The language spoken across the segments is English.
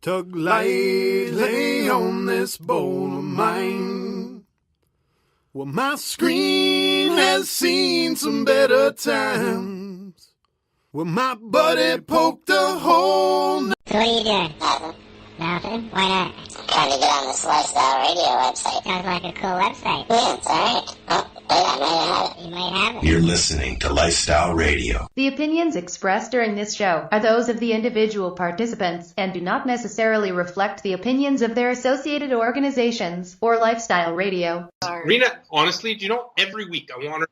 Tug lightly on this bowl of mine. Well, my screen has seen some better times. Well, my buddy poked a hole. So what are you doing? Nothing. Nothing? Why not? Trying to get on this Lifestyle Radio website. Sounds like a cool website. Yeah, it's alright. Oh, wait, I might have it. You might have it. You're listening to Lifestyle Radio. The opinions expressed during this show are those of the individual participants and do not necessarily reflect the opinions of their associated organizations or Lifestyle Radio. Rena, honestly, do you know, every week I want her.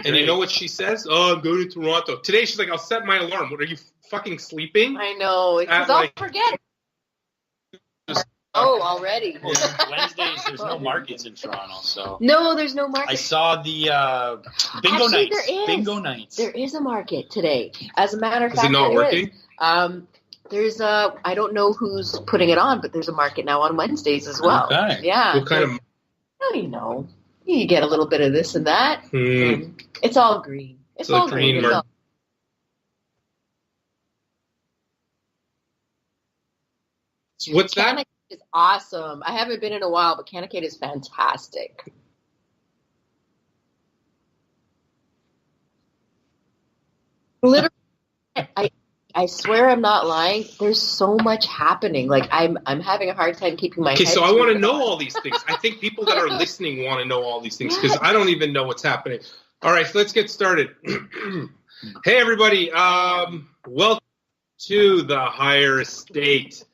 And you know what she says? Oh, I'm going to Toronto. Today she's like, I'll set my alarm. What, are you fucking sleeping? I know. Because I'll forget. Already. Well, Wednesdays, there's no markets in Toronto, so. No, there's no market. I saw the bingo Actually, nights. there is. Bingo nights. There is a market today. As a matter of fact, Is it not there working? is. There's I don't know who's putting it on, but there's a market now on Wednesdays as well. Okay. Yeah. What kind of... You know. You get a little bit of this and that. It's all green. It's all green. market. What's that? Canacade is awesome. I haven't been in a while, but Canacade is fantastic. Literally, I swear I'm not lying. There's so much happening. Like I'm having a hard time keeping my head. Okay, so I want to straight. know all these things. I think people that are listening want to know all these things because I don't even know what's happening. All right, so let's get started. Hey, everybody. Welcome to the Higher Estate,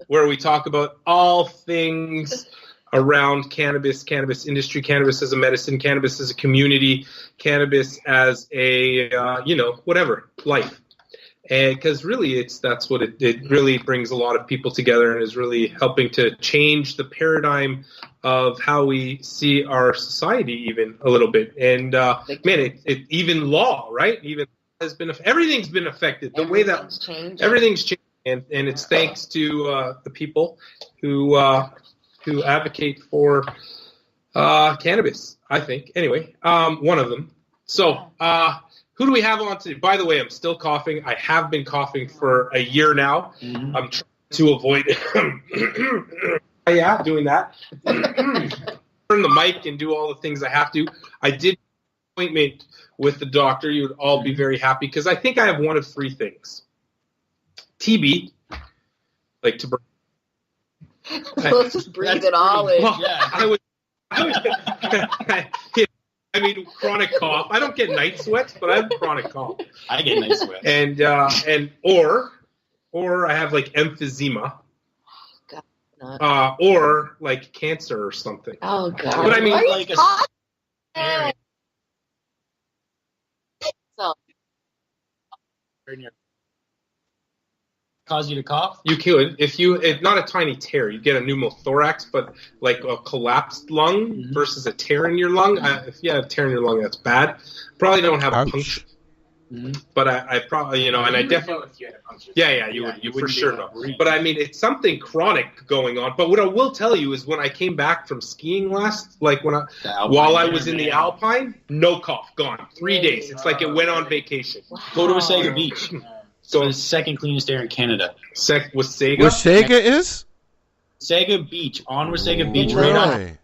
where we talk about all things around cannabis, cannabis industry, cannabis as a medicine, cannabis as a community, cannabis as a, whatever, life. And because really that's what it really brings a lot of people together and is really helping to change the paradigm of how we see our society even a little bit. And it even law, right? Even has been, everything's been affected. The way that everything's changed. And it's thanks to the people who advocate for cannabis, I think. Anyway, one of them. So, who do we have on today? By the way, I'm still coughing. I have been coughing for a year now. Mm-hmm. I'm trying to avoid doing that. Turn the mic and do all the things I have to. I did an appointment with the doctor. You would all be very happy because I think I have one of three things. TB, like tuberculosis. Let's just breathe it all in. Well, yeah. I mean, chronic cough. I don't get night sweats, but I have chronic cough. I get night sweats. Or I have like emphysema. God, or like cancer or something. Oh God! But I mean, like a cause you to cough? You could if not a tiny tear, you get a pneumothorax, but like a collapsed lung versus a tear in your lung. If you have a tear in your lung, that's bad. Probably don't have a puncture. But I probably, and I definitely, you would for sure know. But I mean, it's something chronic going on. But what I will tell you is when I came back from skiing while I was in the Alpine, no cough, gone. 3 days. It's like it went on vacation. Wow. Go to Wasaga Beach. So the second cleanest air in Canada. Wasaga? Wasaga is? Wasaga Beach, on Wasaga Beach, right on.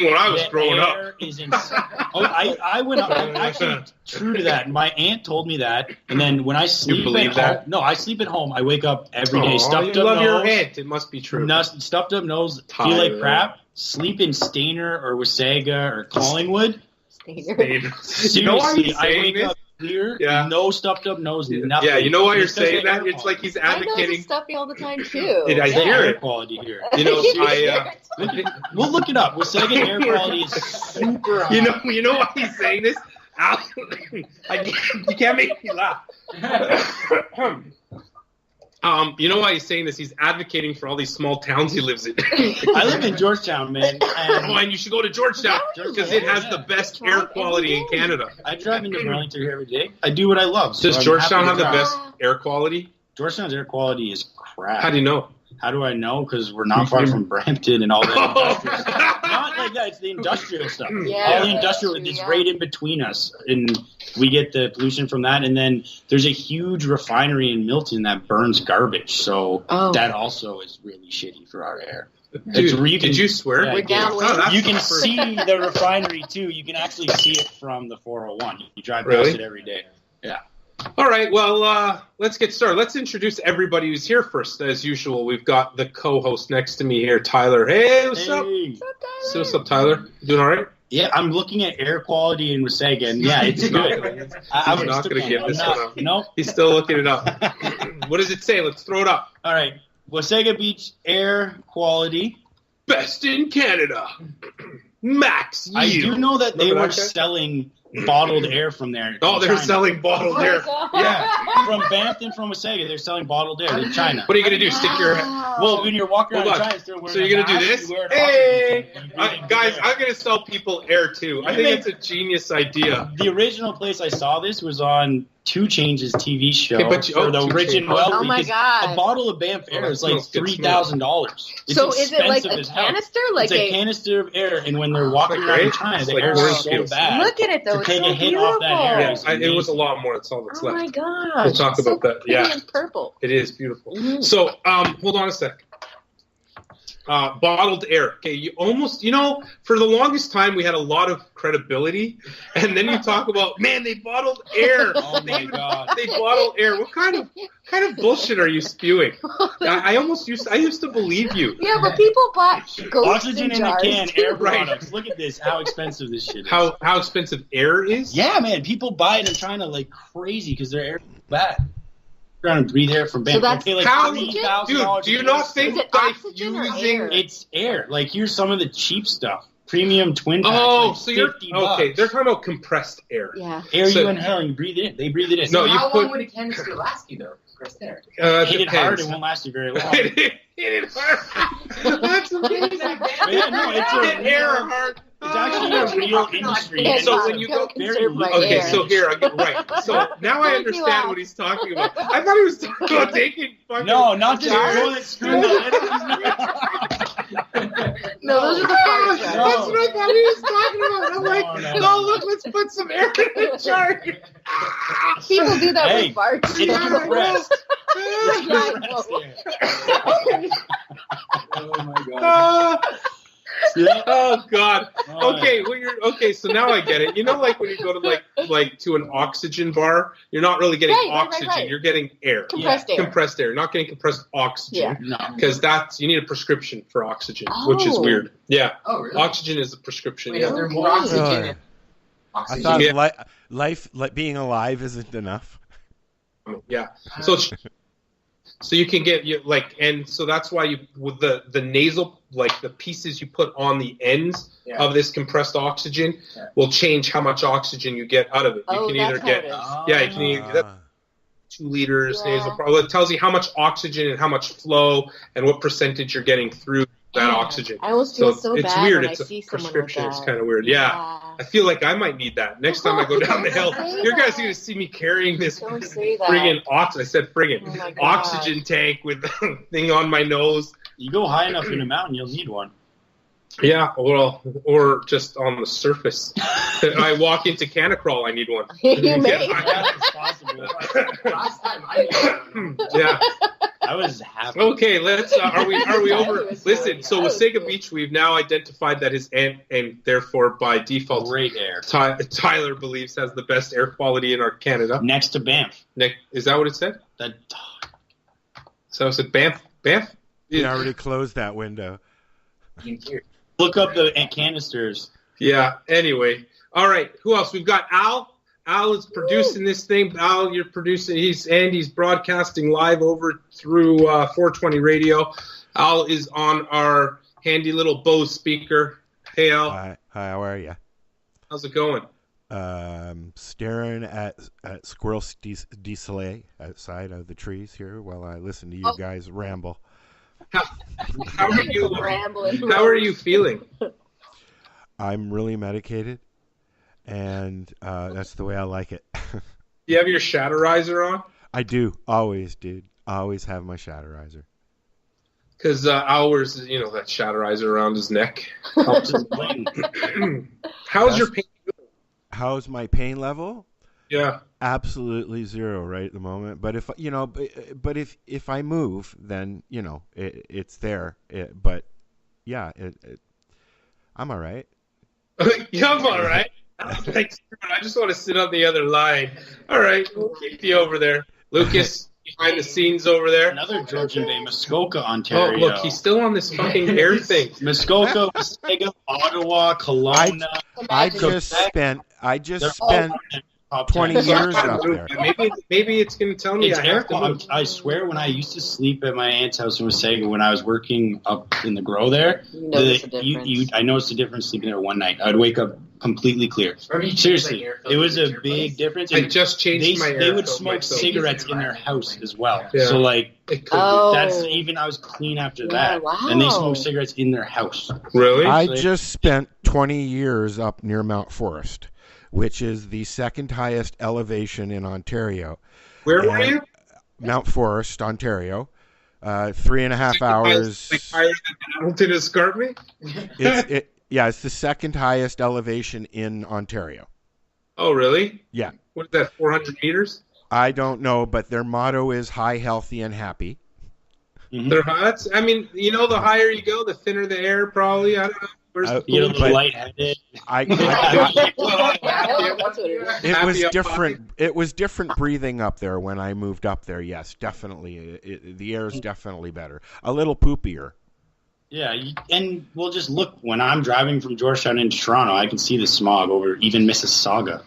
When I was growing up. Is insane. I went up. I'm actually true to that. My aunt told me that, and then when I sleep at home, no, I sleep at home. I wake up every day, stuffed up nose. Your aunt. It must be true. Stuffed up nose, feel like crap. Sleep in Stainer or Wasaga or Collingwood. Stainer. Seriously, I wake up here, no stuffed up nose, nothing. Yeah, you know why you're saying that? It's like he's advocating. My nose is stuffy all the time too. I hear air it. Quality here. We'll look it up. Wasaga air quality is super high. You know why he's saying this? You can't make me laugh. You know why he's saying this? He's advocating for all these small towns he lives in. I live in Georgetown, man. And you should go to Georgetown because it has the best air quality in Canada. I drive into Burlington here every day. I do what I love. Does Georgetown have the best air quality? Georgetown's air quality is crap. How do you know? How do I know? Because we're not far from Brampton and all that. like that. It's the industrial stuff. Yeah. All the industrial, it's Yeah. right in between us. And we get the pollution from that. And then there's a huge refinery in Milton that burns garbage. So that also is really shitty for our air. Dude, did you swear? Yeah, We're downwind. you can see the refinery, too. You can actually see it from the 401. You drive past Really? it every day. Yeah. All right, well, let's get started. Let's introduce everybody who's here first. As usual, we've got the co-host next to me here, Tyler. Hey, what's up? So what's up, Tyler? You doing all right? Yeah, I'm looking at air quality in Wasaga, and yeah, it's good. I'm not going to give this one up. No? He's still looking it up. What does it say? Let's throw it up. All right. Wasaga Beach air quality. Best in Canada. Max I yield. do know that they Remember were that guy? selling bottled air from there. Oh, in they're China. selling bottled air. Yeah, from Banff and from Wasaga, they're selling bottled air in China. What are you going to do? Stick your head? Well, when you're walking around Hold in on. China, still wearing So you're a going to do mask, this? you wear an Hey! oxygen, you breathe in Guys, air. I'm going to sell people air, too. I think it's a genius idea. The original place I saw this was on 2 Change's TV show Okay, but you- for the 2 rich and Chainz. wealthy. Oh my because God. A bottle of Banff air is like smells good. $3,000. It's So is it like expensive a as hell. canister? Like It's a canister of air, and when they're walking Isn't that around in great? China, It's the like air orange is so juice. bad. Look at it though. To It's take so a hit beautiful. off that air. Yeah, it was a lot more. That's all that's Oh my left. gosh. We'll talk It's so about that. pretty Yeah. and purple. It is beautiful. Mhm. So, hold on a sec. Bottled air. Okay, for the longest time we had a lot of credibility, and then you talk about, man, they bottled air. Oh my God. They bottled air. What kind of bullshit are you spewing? I used to believe you. Yeah, but people bought ghosts Oxygen in a jars can, too. air Right. products. Look at this, how expensive this shit is. How expensive air is? Yeah, man, people buy it in China like crazy because their air is bad. Trying to breathe air from Banff. So that's They pay like how- $3,000 Dude, do you not think Is it by oxygen or using air? It's air. Like, here's some of the cheap stuff. Premium twin packs. Oh, like so you're $50. okay. They're talking about compressed air. Yeah. Air so- you inhale and you breathe it in. They breathe it in. No, you How put long would a canister last you, though? Compressed air. hit it hard, depends. it won't last you very long. Hit it hard. That's amazing. But yeah, no, it's Hit air hard. It's actually a real industry. Yeah, So no, when you don't go- very conserve my Okay, air. so here I get right. So now I understand what he's talking about. I thought he was talking about taking fucking No, not just jars. toilet screw No, those are the fart jars. No. That's what I thought he was talking about. I'm like, No. look, let's put some air in the jar. People do that Hey, with farts. it's compressed. It's Yeah, compressed well, air. Oh my God. Yeah. Oh God. Oh, Okay, so now I get it. You know, like when you go to like to an oxygen bar, you're not really getting Right. oxygen. You're getting air. compressed air. Compressed air. You're not getting compressed oxygen. No. Because you need a prescription for oxygen, which is Oh. weird. Yeah. Oh, really? Oxygen is a prescription. Wait, Yeah. is there more Okay. oxygen in I oxygen? thought Yeah. life, like being alive, isn't enough. Yeah. So you can get and so that's why you with the nasal, like the pieces you put on the ends Yeah. of this compressed oxygen Yeah. will change how much oxygen you get out of it. You Oh, can that's either how get it is. you can either get Ah. 2 liters Yeah. nasal. Well, it tells you how much oxygen and how much flow and what percentage you're getting through that Yeah. oxygen. I always feel So so it's bad weird. when It's I a see someone with prescription. It's that. kind of weird. Yeah. I feel like I might need that next time I go down the hill. Don't say You guys that. are gonna see me carrying this Don't say that. friggin' I said friggin' Oh my God. oxygen tank with the thing on my nose. You go high enough in a mountain, you'll need one. Yeah, well, or just on the surface. I walk into Canacrawl, I need one. You may. Yeah, it's possible. Last time I Yeah. I was happy. Okay, let's. Are we over? That was Listen. So that was Wasaga good. Beach, we've now identified that his and therefore by default, Great air. Tyler believes has the best air quality in our Canada. Next to Banff. Nick, is that what it said? That So it said Banff. Banff. We already closed that window. look up the canisters. Yeah. Anyway, all right. Who else? We've got Al. Al is producing this thing. Al, you're producing. He's broadcasting live over through 420 Radio. Al is on our handy little Bose speaker. Hey, Al. Hi, how are you? How's it going? Staring at squirrels de outside of the trees here while I listen to you guys ramble. How are you? Rambling. How are you feeling? I'm really medicated, and that's the way I like it. Do you have your shatterizer on? I do, always, dude. Always have my shatterizer. Because Al wears, that shadowizer around his neck. Helps his brain. How's your pain? How's my pain level? Yeah. Absolutely zero right at the moment. But if if I move, then it's there. But yeah, I'm all right. Yeah, I'm all right. Thanks. I just want to sit on the other line. All right, we'll keep you over there, Lucas. Behind the scenes over there. Another Georgian Bay, Muskoka, Ontario. Oh, look, he's still on this fucking air thing. Muskoka, Wasaga, Ottawa, Kelowna. I just spent 20 years up there. Maybe it's going to tell me I have to move. I swear, when I used to sleep at my aunt's house in Wasaga, when I was working up in the grow there, I noticed a difference sleeping there one night. I'd wake up completely clear. Seriously, it was a big difference. I just changed my air. They would smoke cigarettes in their house as well. Yeah. So that's even, I was clean after that. Wow. And they smoked cigarettes in their house. Really? I just spent 20 years up near Mount Forest, which is the second highest elevation in Ontario. Where were you? Mount Forest, Ontario. 3.5 hours. Like higher than Hamilton Escarpment? It's the second highest elevation in Ontario. Oh, really? Yeah. What is that, 400 meters? I don't know, but their motto is high, healthy, and happy. Mm-hmm. The higher you go, the thinner the air, probably. I don't know. You're a little lightheaded. It was different. It was different breathing up there when I moved up there. Yes, definitely. The air is definitely better. A little poopier. Yeah, and we'll just look. When I'm driving from Georgetown into Toronto, I can see the smog over even Mississauga.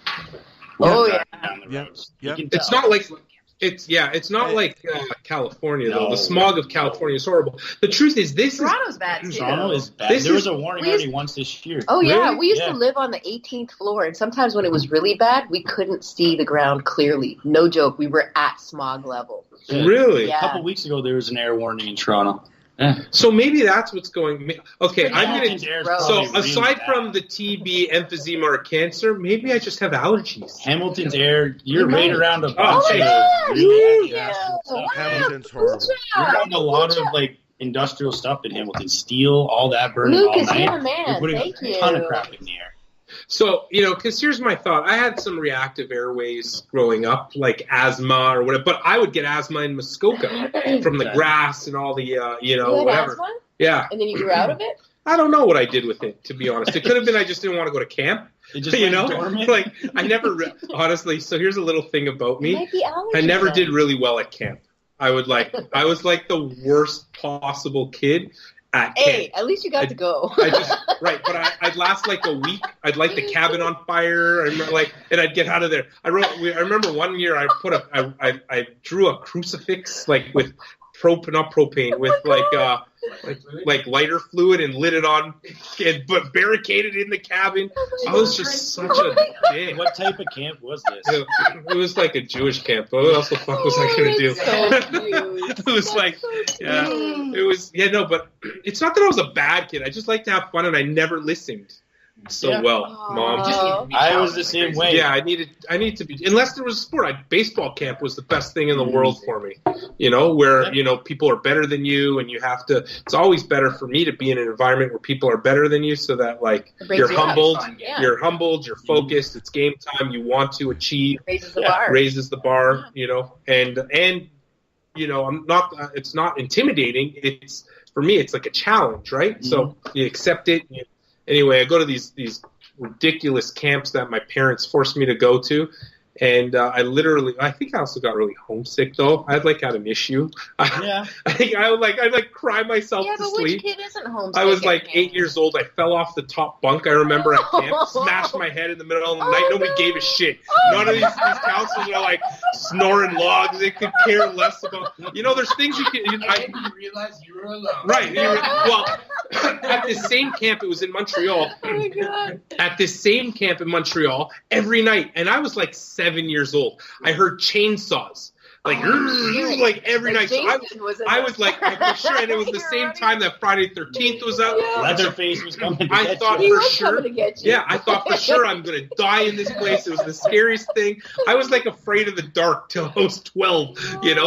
Down the roads. Yeah. It's not like California though. The smog of California is horrible. The truth is, Toronto's bad too. Toronto is bad. There was a warning already once this year. Oh yeah, we used to live on the 18th floor, and sometimes when it was really bad, we couldn't see the ground clearly. No joke, we were at smog level. Yeah. Really? Yeah. A couple weeks ago, there was an air warning in Toronto. Yeah. So maybe that's what's going. Okay, I'm gonna. So really aside bad. from the TB, emphysema, or cancer, maybe I just have allergies. Hamilton's air, you're right around a bunch of Hamilton's horrible. We're having a lot of industrial stuff in Hamilton, steel, all that burning Lucas, all night. yeah, man, We're putting thank a ton you. of crap in the air. So, because here's my thought. I had some reactive airways growing up, like asthma or whatever, but I would get asthma in Muskoka from the grass and all the, You had whatever. asthma? Yeah. And then you grew out of it? I don't know what I did with it, to be honest. It could have been I just didn't want to go to camp. It just went dormant? I never, honestly, so here's a little thing about It me. might be allergies I never then. did really well at camp. I was like the worst possible kid at camp. Hey, at least you got to go. But I'd last like a week. I'd light the cabin on fire, and I'd get out of there. I remember one year I drew a crucifix with propane with like lighter fluid and lit it on, but barricaded in the cabin. I was just such a dick. What type of camp was this? It was like a Jewish camp. What else the fuck was I gonna do? It was but it's not that I was a bad kid. I just like to have fun, and I never listened well, Mom. I was the same way. Yeah, I need to be, unless there was a sport. Baseball camp was the best thing in the world for me. Where people are better than you, and you have to. It's always better for me to be in an environment where people are better than you, so that you're humbled, you're focused. It's game time. You want to achieve. Raises the bar. And I'm not. It's not intimidating. It's for me. It's like a challenge, right? Mm-hmm. So you accept it. Anyway, I go to these ridiculous camps that my parents forced me to go to, and I think I also got really homesick though. I had an issue. I think I'd cry myself to sleep. Which kid isn't homesick? I was 8 years old. I fell off the top bunk. I remember at camp, smashed my head in the middle of the night. Nobody gave a shit. None of these counselors are snoring logs. They could care less about. There's things you can. And you realize you were alone. Right. At this same camp, it was in Montreal. Oh my God. At this same camp in Montreal, every night, and I was 7 years old, I heard chainsaws. like every night. So I was like, for sure, and it was the same time that Friday 13th was out. Leatherface was coming. I thought for sure. Yeah, I thought for sure I'm gonna die in this place. It was the scariest thing. I was like afraid of the dark till I was 12,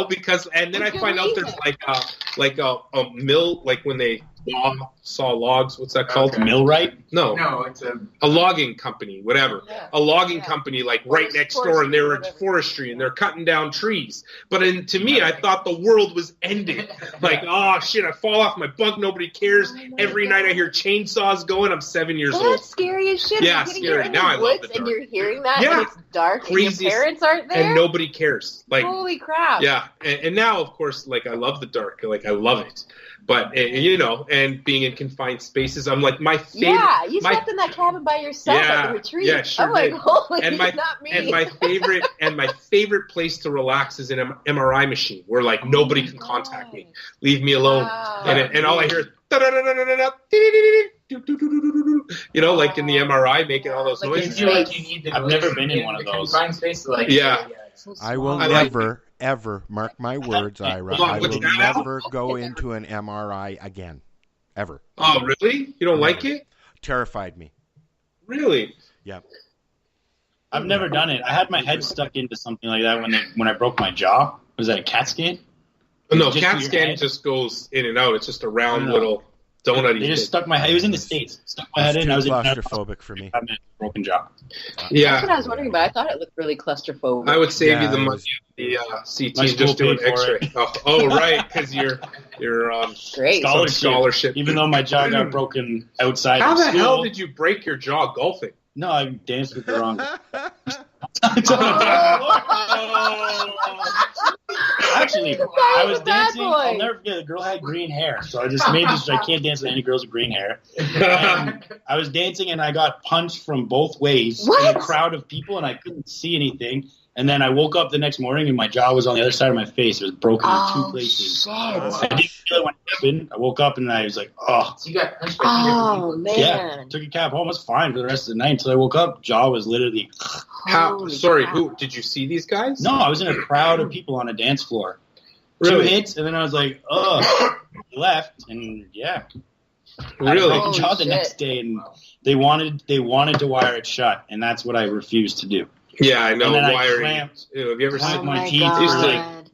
because and then I find out there's like a mill, like when they saw logs. What's that called? Okay. Millwright? No, it's a logging company, whatever. Yeah. A logging company, like right next door, and they're in forestry and they're cutting down trees. But to me, I thought the world was ending. Like, oh shit, I fall off my bunk, nobody cares. Every night I hear chainsaws going. I'm 7 years old. That's scary as shit. Yeah, scary. Now I love the dark. And you're hearing that, and it's dark, Craziest, and your parents aren't there, and nobody cares. Like, holy crap! Yeah, and now of course, like I love the dark. Like I love it. But and being in confined spaces, I'm like my favorite. Yeah, you slept in that cabin by yourself at the retreat. Yeah, sure. I'm like, holy, not me. And my favorite place to relax is in an MRI machine where like nobody can contact me, leave me alone, and all I hear is like in the MRI making all those noises. I've never been in one of those. Confined space, I will never. Ever, mark my words, Ira, I will never go into an MRI again. Ever. Oh, really? You don't like it? Terrified me. Really? Yep. I've never done it. I had my head stuck into something like that when I broke my jaw. Was that a CAT scan? No, CAT scan just goes in and out. It's just a round little donut. They just stuck my head. It was in the States. Stuck my head in. I was claustrophobic for me. Broken jaw. Yeah. That's what I was wondering about. I thought it looked really claustrophobic. I would save you the money. The CT just doing X-ray. Right, because you're great scholarship. Even though my jaw got broken outside. How the hell did you break your jaw golfing? No, I danced with the wrong. Actually, I was dancing. I'll never forget. The girl had green hair, so I just made this. I can't dance with any girls with green hair. And I was dancing, and I got punched from both ways in a crowd of people, and I couldn't see anything. And then I woke up the next morning, and my jaw was on the other side of my face. It was broken in two places. Shit. I didn't feel it when it happened. I woke up, and I was like, oh. So you got punched by people. Man. Yeah, took a cab home. It was fine for the rest of the night until I woke up. Jaw was literally. Who did you see these guys? No, I was in a crowd of people on a dance floor. Really? 2 hits, and then I was like, oh, left, and yeah. Really? I broke a jaw the next day, and they wanted to wire it shut, and that's what I refused to do. Yeah, I know. And then wiring. Have you ever seen my teeth?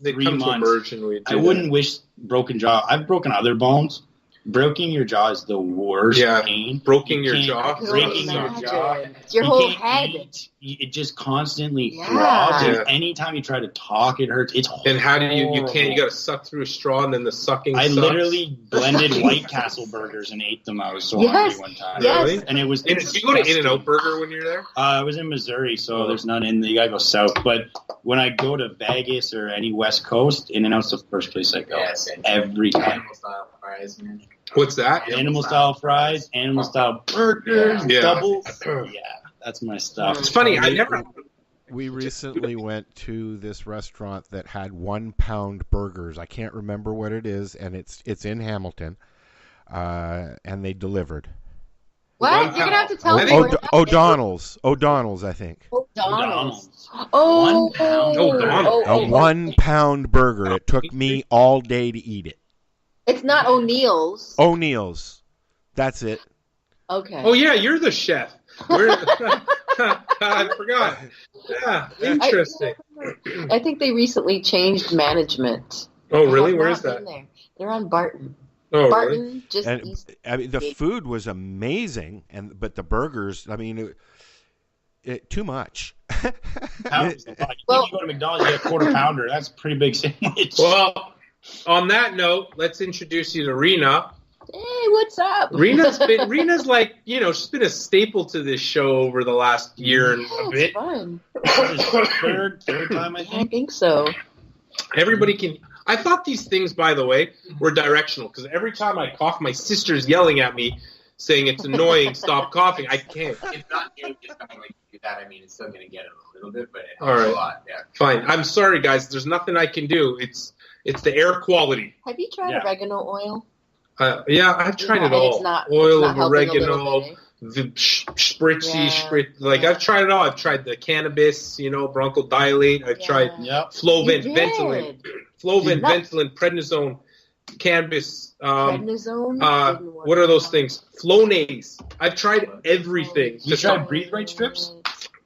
They 3 come months. to emerge when I wouldn't wish broken jaw. I've broken other bones. Breaking your jaw is the worst pain. Breaking your jaw. Breaking your jaw. It's your whole head. It just constantly throbs. And anytime you try to talk, it hurts. It's horrible. And how do you can't, you got to suck through a straw and then the sucking I sucks. literally blended White Castle burgers and ate them. I was so hungry one time. Yes. Really? And it was Did you go to In-N-Out Burger when you're there? I was in Missouri, so there's none in. You got to go south. But when I go to Vegas or any West Coast, In-N-Out's the first place I go. Yes, every time. Animal style fries, man. What's that? Animal style fries, animal style burgers, doubles. Yeah, that's my stuff. It's funny. We recently went to this restaurant that had 1 pound burgers. I can't remember what it is, and it's in Hamilton, and they delivered. What? You're gonna have to tell me. O'Donnell's, I think. O'Donnell's. Oh, 1 pound. A 1 pound burger. It took me all day to eat it. It's not O'Neill's. O'Neill's. That's it. Okay. Oh, yeah, you're the chef. I forgot. Yeah, interesting. I think they recently changed management. Oh, really? Where is that? They're on Barton. Oh, Barton, really? just and, east. I mean, the food was amazing, but the burgers, I mean, too much. You go to McDonald's, you get a quarter pounder. That's a pretty big sandwich. Well, on that note, let's introduce you to Rena. Hey, what's up? Rena's like, she's been a staple to this show over the last year and a bit. It's fun. Third time, I think so. Everybody can. I thought these things, by the way, were directional because every time I cough, my sister's yelling at me saying it's annoying. Stop coughing. I can't. It's not you just kind of like do that. I mean, it's still gonna get it a little bit, but it helps a lot. Yeah. Fine. I'm sorry, guys. There's nothing I can do. It's the air quality. Have you tried oregano oil? Yeah, I've tried it all. Oil of oregano, the spritzy, I've tried it all. I've tried the cannabis, bronchodilate. I've tried Flovent, Ventolin, prednisone, cannabis. Prednisone? What are those things? Flonase. I've tried everything. You tried Breathe Right strips?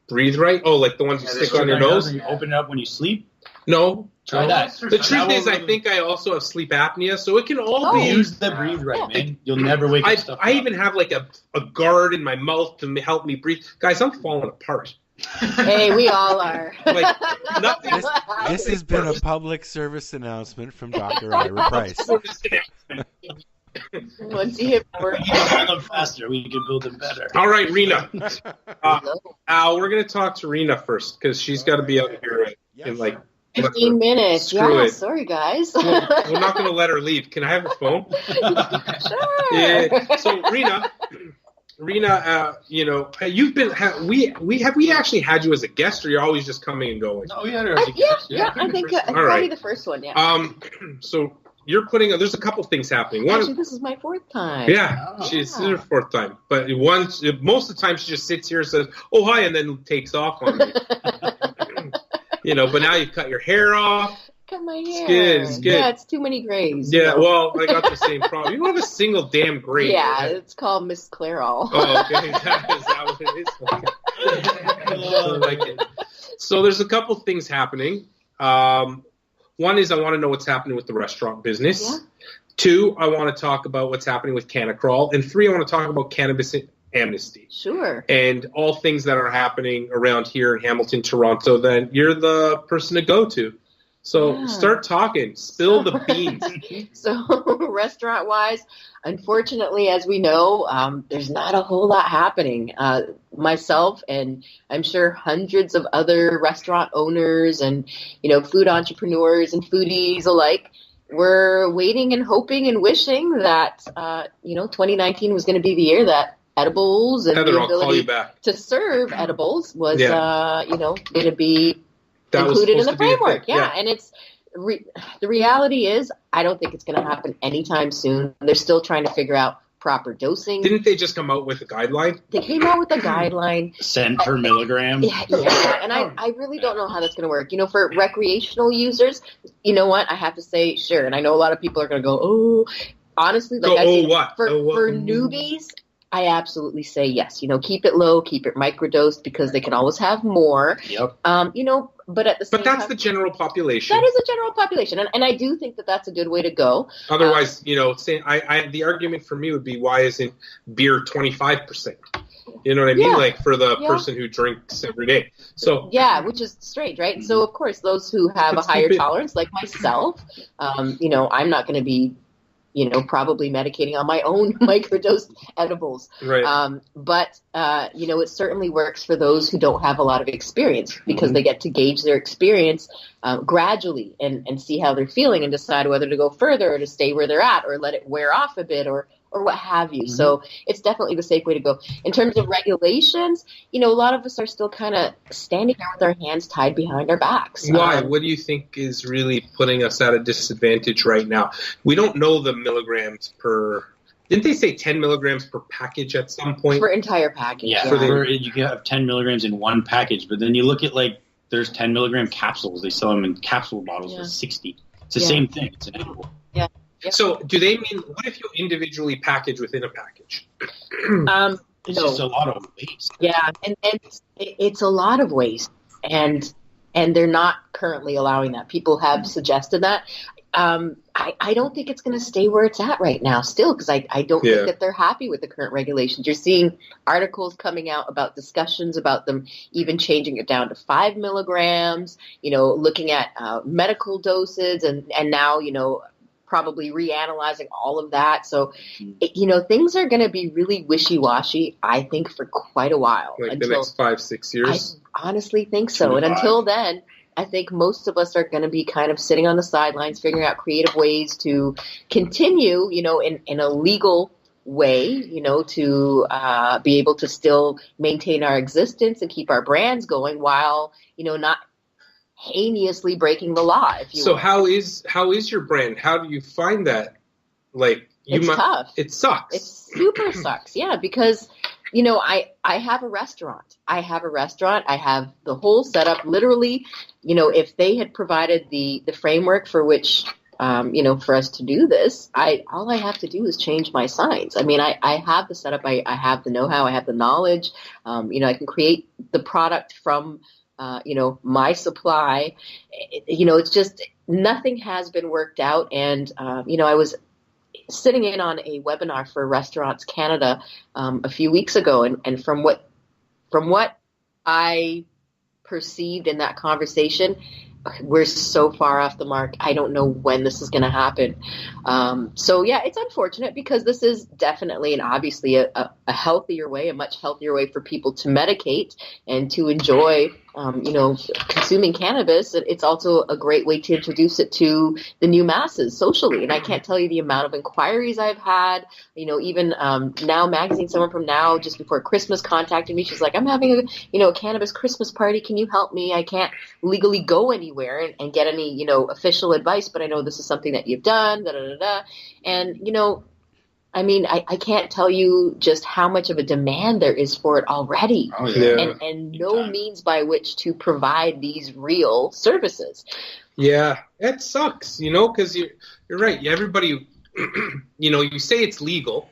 Breathe Right? Oh, like the ones you stick on your nose? And you open it up when you sleep? No. Try that. The truth is, I think I also have sleep apnea, so it can all be. Use the Breathe Right, man. You'll never wake up stuff. I even have like a guard in my mouth to help me breathe. Guys, I'm falling apart. Hey, we all are. Like, nothing. This has been a public service announcement from Dr. Ira Price. Once you hit 40, build them faster, we can build them better. All right, Rena. We're going to talk to Rena first because she's got to be out here in like 15 minutes. Screw it. Sorry, guys. We're not going to let her leave. Can I have her phone? Sure. Yeah. So, Rena, you've been. We actually had you as a guest, or you're always just coming and going? No, we had her as a guest. Yeah, I think probably the first one. Yeah. So you're there's a couple things happening. One, actually, this is my fourth time. Yeah, this is her fourth time. But most of the time she just sits here and says, "Oh, hi," and then takes off on me. But now you've cut your hair off. Cut my hair. It's good. Yeah, it's too many grays. Yeah, well, I got the same problem. You don't have a single damn gray. Yeah, it's called Miss Clairol. Oh, okay. Is that what it is? I like it. So there's a couple things happening. One is I want to know what's happening with the restaurant business. Yeah. 2, I want to talk about what's happening with Canacrawl. And 3, I want to talk about cannabis amnesty. Sure. And all things that are happening around here in Hamilton, Toronto, then you're the person to go to. So start talking. Spill the beans. So restaurant-wise, unfortunately, as we know, there's not a whole lot happening. Myself and I'm sure hundreds of other restaurant owners and, food entrepreneurs and foodies alike, we're waiting and hoping and wishing that, 2019 was going to be the year that edibles and Heather, the I'll call you back. to serve edibles was, going to be included in the framework. Yeah. And it's the reality is I don't think it's going to happen anytime soon. They're still trying to figure out proper dosing. Didn't they just come out with a guideline? They came out with a guideline. Cent per milligram. Yeah. And I really don't know how that's going to work. For recreational users, you know what? I have to say, sure. And I know a lot of people are going to go, oh, honestly, for newbies, I absolutely say yes. Keep it low, keep it microdosed because they can always have more. Yep. But at the same time, that's the general population. That is the general population, and I do think that that's a good way to go. Otherwise, the argument for me would be, why isn't beer 25%? You know what I mean? Like for the person who drinks every day. So which is strange, right? So of course, those who have a higher tolerance, like myself, I'm not going to be probably medicating on my own microdosed edibles. Right. But it certainly works for those who don't have a lot of experience because they get to gauge their experience gradually and see how they're feeling and decide whether to go further or to stay where they're at or let it wear off a bit or what have you. So it's definitely the safe way to go. In terms of regulations, a lot of us are still kind of standing there with our hands tied behind our backs. Why? What do you think is really putting us at a disadvantage right now? We don't know the milligrams per... Didn't they say 10 milligrams per package at some point? For entire package. Yeah, you can have 10 milligrams in one package, but then you look at there's 10 milligram capsules. They sell them in capsule bottles for 60. It's the same thing. It's an edible. Yeah. So do they mean, what if you individually package within a package? It's just a lot of waste. Yeah, and it's a lot of waste, and they're not currently allowing that. People have suggested that. I don't think it's going to stay where it's at right now still because I don't think that they're happy with the current regulations. You're seeing articles coming out about discussions about them even changing it down to 5 milligrams, looking at medical doses and now, probably reanalyzing all of that. So, things are going to be really wishy-washy, I think, for quite a while. Like the next 5-6 years? I honestly think so. And until then, I think most of us are going to be kind of sitting on the sidelines, figuring out creative ways to continue, in a legal way, to be able to still maintain our existence and keep our brands going while, not heinously breaking the law, if you will. So how is your brand? How do you find that? It's tough. It sucks. It super sucks. Yeah, because I have a restaurant. I have the whole setup. Literally, if they had provided the framework for which for us to do this, all I have to do is change my signs. I mean, I have the setup. I have the know-how. I have the knowledge. I can create the product from my supply. It's just nothing has been worked out. And I was sitting in on a webinar for Restaurants Canada a few weeks ago, and from what I perceived in that conversation, we're so far off the mark. I don't know when this is going to happen. So yeah, it's unfortunate because this is definitely and obviously a healthier way, a much healthier way for people to medicate and to enjoy, consuming cannabis. It's also a great way to introduce it to the new masses socially. And I can't tell you the amount of inquiries I've had, even Now Magazine, someone from Now just before Christmas contacted me. She's like, I'm having a cannabis Christmas party. Can you help me? I can't legally go anywhere and get any, official advice, but I know this is something that you've done, da, da, da, da. And, I can't tell you just how much of a demand there is for it already. Oh, yeah. And no means by which to provide these real services. Yeah, it sucks, because you're right. Everybody, you say it's legal,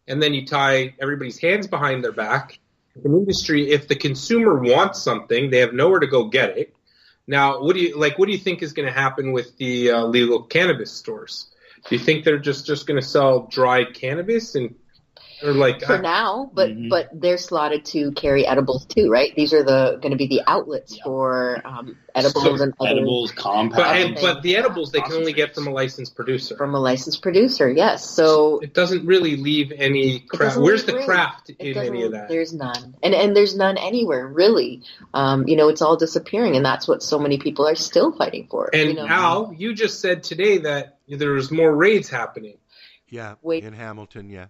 and then you tie everybody's hands behind their back. An industry, if the consumer wants something, they have nowhere to go get it. Now, what do you think is going to happen with the legal cannabis stores? Do you think they're just going to sell dried cannabis for now, but they're slotted to carry edibles too, right? These are going to be the outlets for edibles and other edibles, compounds. But the edibles they can only get from a licensed producer. From a licensed producer, yes. So it doesn't really leave any craft. Where's the craft in any of that? There's none, and there's none anywhere really. It's all disappearing, and that's what so many people are still fighting for. And Al, you just said today that there's more raids happening. Yeah, in Hamilton, yeah.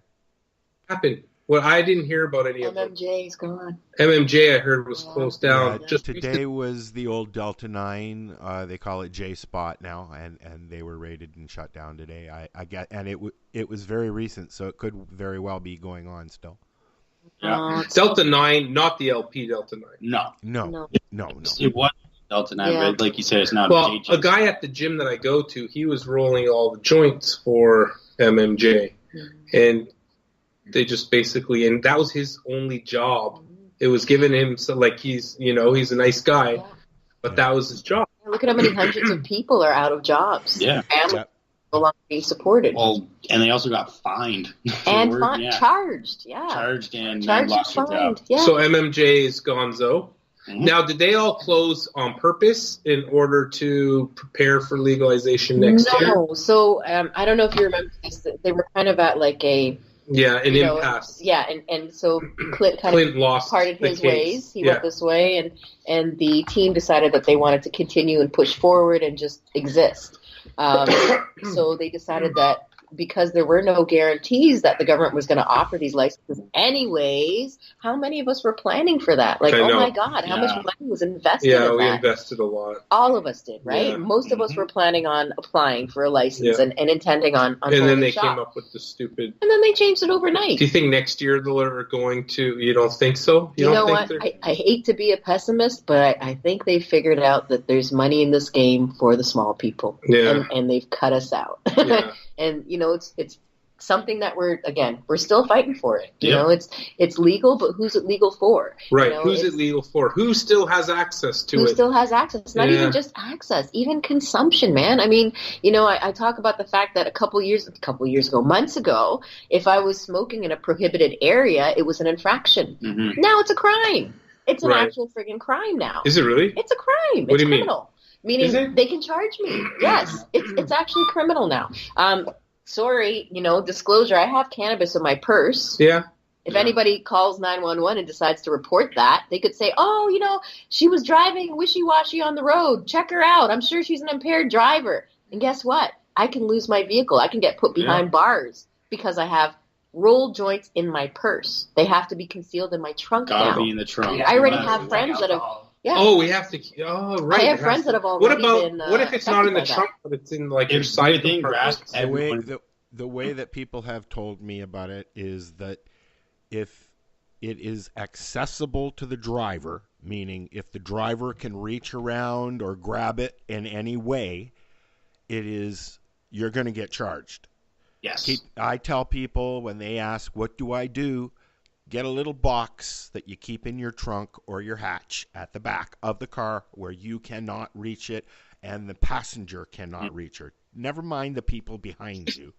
Happened. Well, I didn't hear about any of them. MMJ's gone. MMJ, I heard, was closed down. Yeah, just today was the old Delta 9. They call it J Spot now, and they were raided and shut down today. I get, and it was very recent, so it could very well be going on still. Yeah. Delta 9, not the LP Delta 9. No. It was Delta 9, but like you said, it's not. Well, a guy at the gym that I go to, he was rolling all the joints for MMJ, and they just basically, and that was his only job. It was given him, so he's a nice guy, but that was his job. Look at how many hundreds of people are out of jobs. Yeah. Families no longer being supported. Well, and they also got fined. And charged, Charged and lost their job. Yeah. So MMJ is gonzo. Mm-hmm. Now, did they all close on purpose in order to prepare for legalization next year? No. So I don't know if you remember this. They were kind of at an impasse. Yeah, and so Clint lost parted his ways. He went this way, and the team decided that they wanted to continue and push forward and just exist. So they decided that because there were no guarantees that the government was going to offer these licenses anyways, how many of us were planning for that? Oh my God, how much money was invested in that? Yeah, we invested a lot. All of us did, right? Yeah. Most of us were planning on applying for a license and intending on and then they came up with the stupid... And then they changed it overnight. Do you think next year they're going to... You don't think so? You know what? I hate to be a pessimist, but I think they figured out that there's money in this game for the small people. Yeah. And they've cut us out. Yeah. And, it's something that we're still fighting for it. You know, it's legal, but who's it legal for? Right. Who's it legal for? Who still has access to it? Who still has access? Not even just access, even consumption, man. I mean, I talk about the fact that months ago, if I was smoking in a prohibited area, it was an infraction. Mm-hmm. Now it's a crime. It's an actual friggin' crime now. Is it really? It's a crime. What it's do you criminal. Meaning they can charge me. Yes, it's actually criminal now. Sorry, disclosure, I have cannabis in my purse. Yeah. If anybody calls 911 and decides to report that, they could say, she was driving wishy-washy on the road. Check her out. I'm sure she's an impaired driver. And guess what? I can lose my vehicle. I can get put behind bars because I have rolled joints in my purse. They have to be concealed in my trunk now. Gotta be in the trunk. I already have friends that have... Yeah. Oh, we have to. Oh, right. I have friends that have already been. What if it's not in the trunk, but it's in your side? the way that people have told me about it is that if it is accessible to the driver, meaning if the driver can reach around or grab it in any way, you're going to get charged. Yes. I tell people when they ask, what do I do? Get a little box that you keep in your trunk or your hatch at the back of the car where you cannot reach it and the passenger cannot reach it. Never mind the people behind you,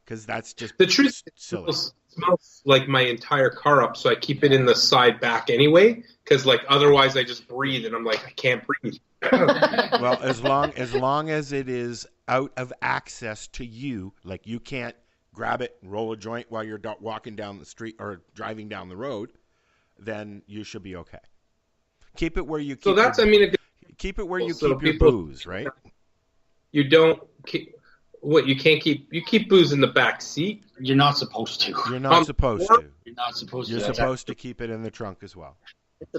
because that's just the truth. Silly. It smells like my entire car up, so I keep it in the side back anyway, because like otherwise I just breathe and I'm like, I can't breathe. Well, as long as it is out of access to you, like you can't grab it and roll a joint while you're walking down the street or driving down the road, then you should be okay. Keep it where you keep. So that's, keep it where you keep your booze, right? You don't keep what you can't keep. You keep booze in the back seat. You're not supposed to. You're not supposed to. You're not supposed to. You're supposed to keep it in the trunk as well.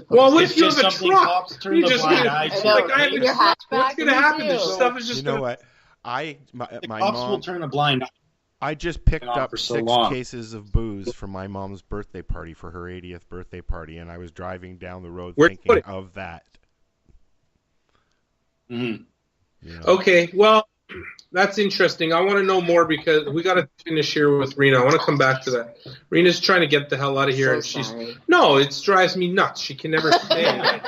Well, what if you have a truck? You just what's going to happen? This stuff is just. You know what? My cops mom will turn a blind eye. I just picked up for 6 long. cases of booze for my mom's birthday party, for her 80th birthday party, and I was driving down the road thinking of that. Mm-hmm. You know. Okay, well, that's interesting. I want to know more because we got to finish here with Rena. I want to come back to that. Rena's trying to get the hell out of here, and it drives me nuts. She can never stay.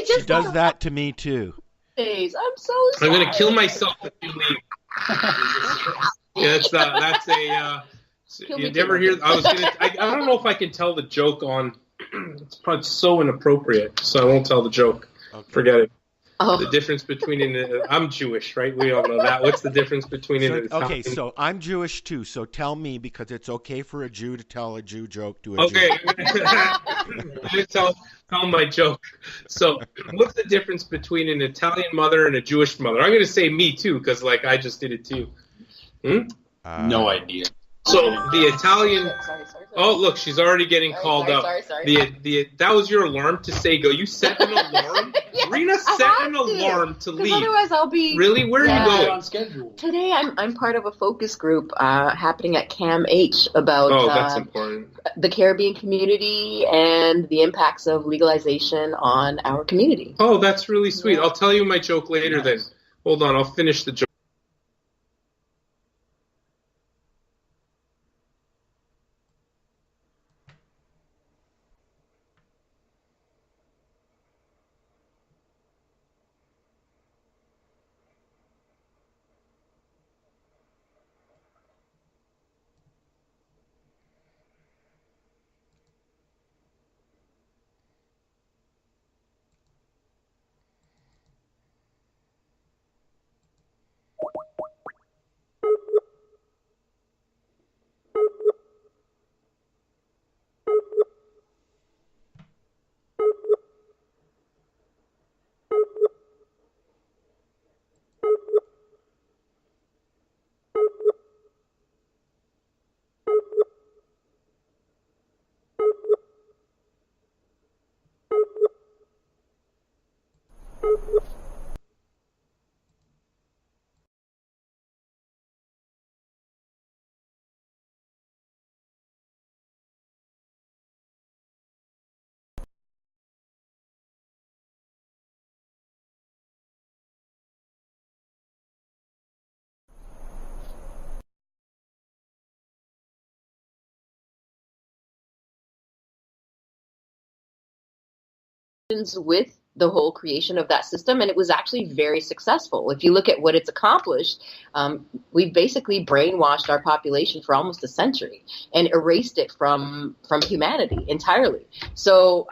She does that to me too. I'm so sorry. I'm gonna kill myself if you leave. Yeah, that's a. You never hear? I don't know if I can tell the joke on. It's probably so inappropriate, so I won't tell the joke. Okay. Forget it. Oh. The difference between I'm Jewish, right? We all know that. What's the difference between Okay, so I'm Jewish too. So tell me, because it's okay for a Jew to tell a Jew joke to a Jew. Okay, let me tell my joke. So, what's the difference between an Italian mother and a Jewish mother? I'm going to say me too, because like I just did it too. No idea. So the Italian. Sorry. Oh, look, she's already getting called up. Sorry. That was your alarm to say go. You set an alarm. Yes, Rena set an alarm to leave. Otherwise, I'll be. Really? Where are you going? On schedule. Today, I'm part of a focus group happening at CAMH about that's important. The Caribbean community and the impacts of legalization on our community. Oh, that's really sweet. Yeah. I'll tell you my joke later. Then. Hold on, I'll finish the joke. With the whole creation of that system, and it was actually very successful. If you look at what it's accomplished, we've basically brainwashed our population for almost a century and erased it from humanity entirely. So,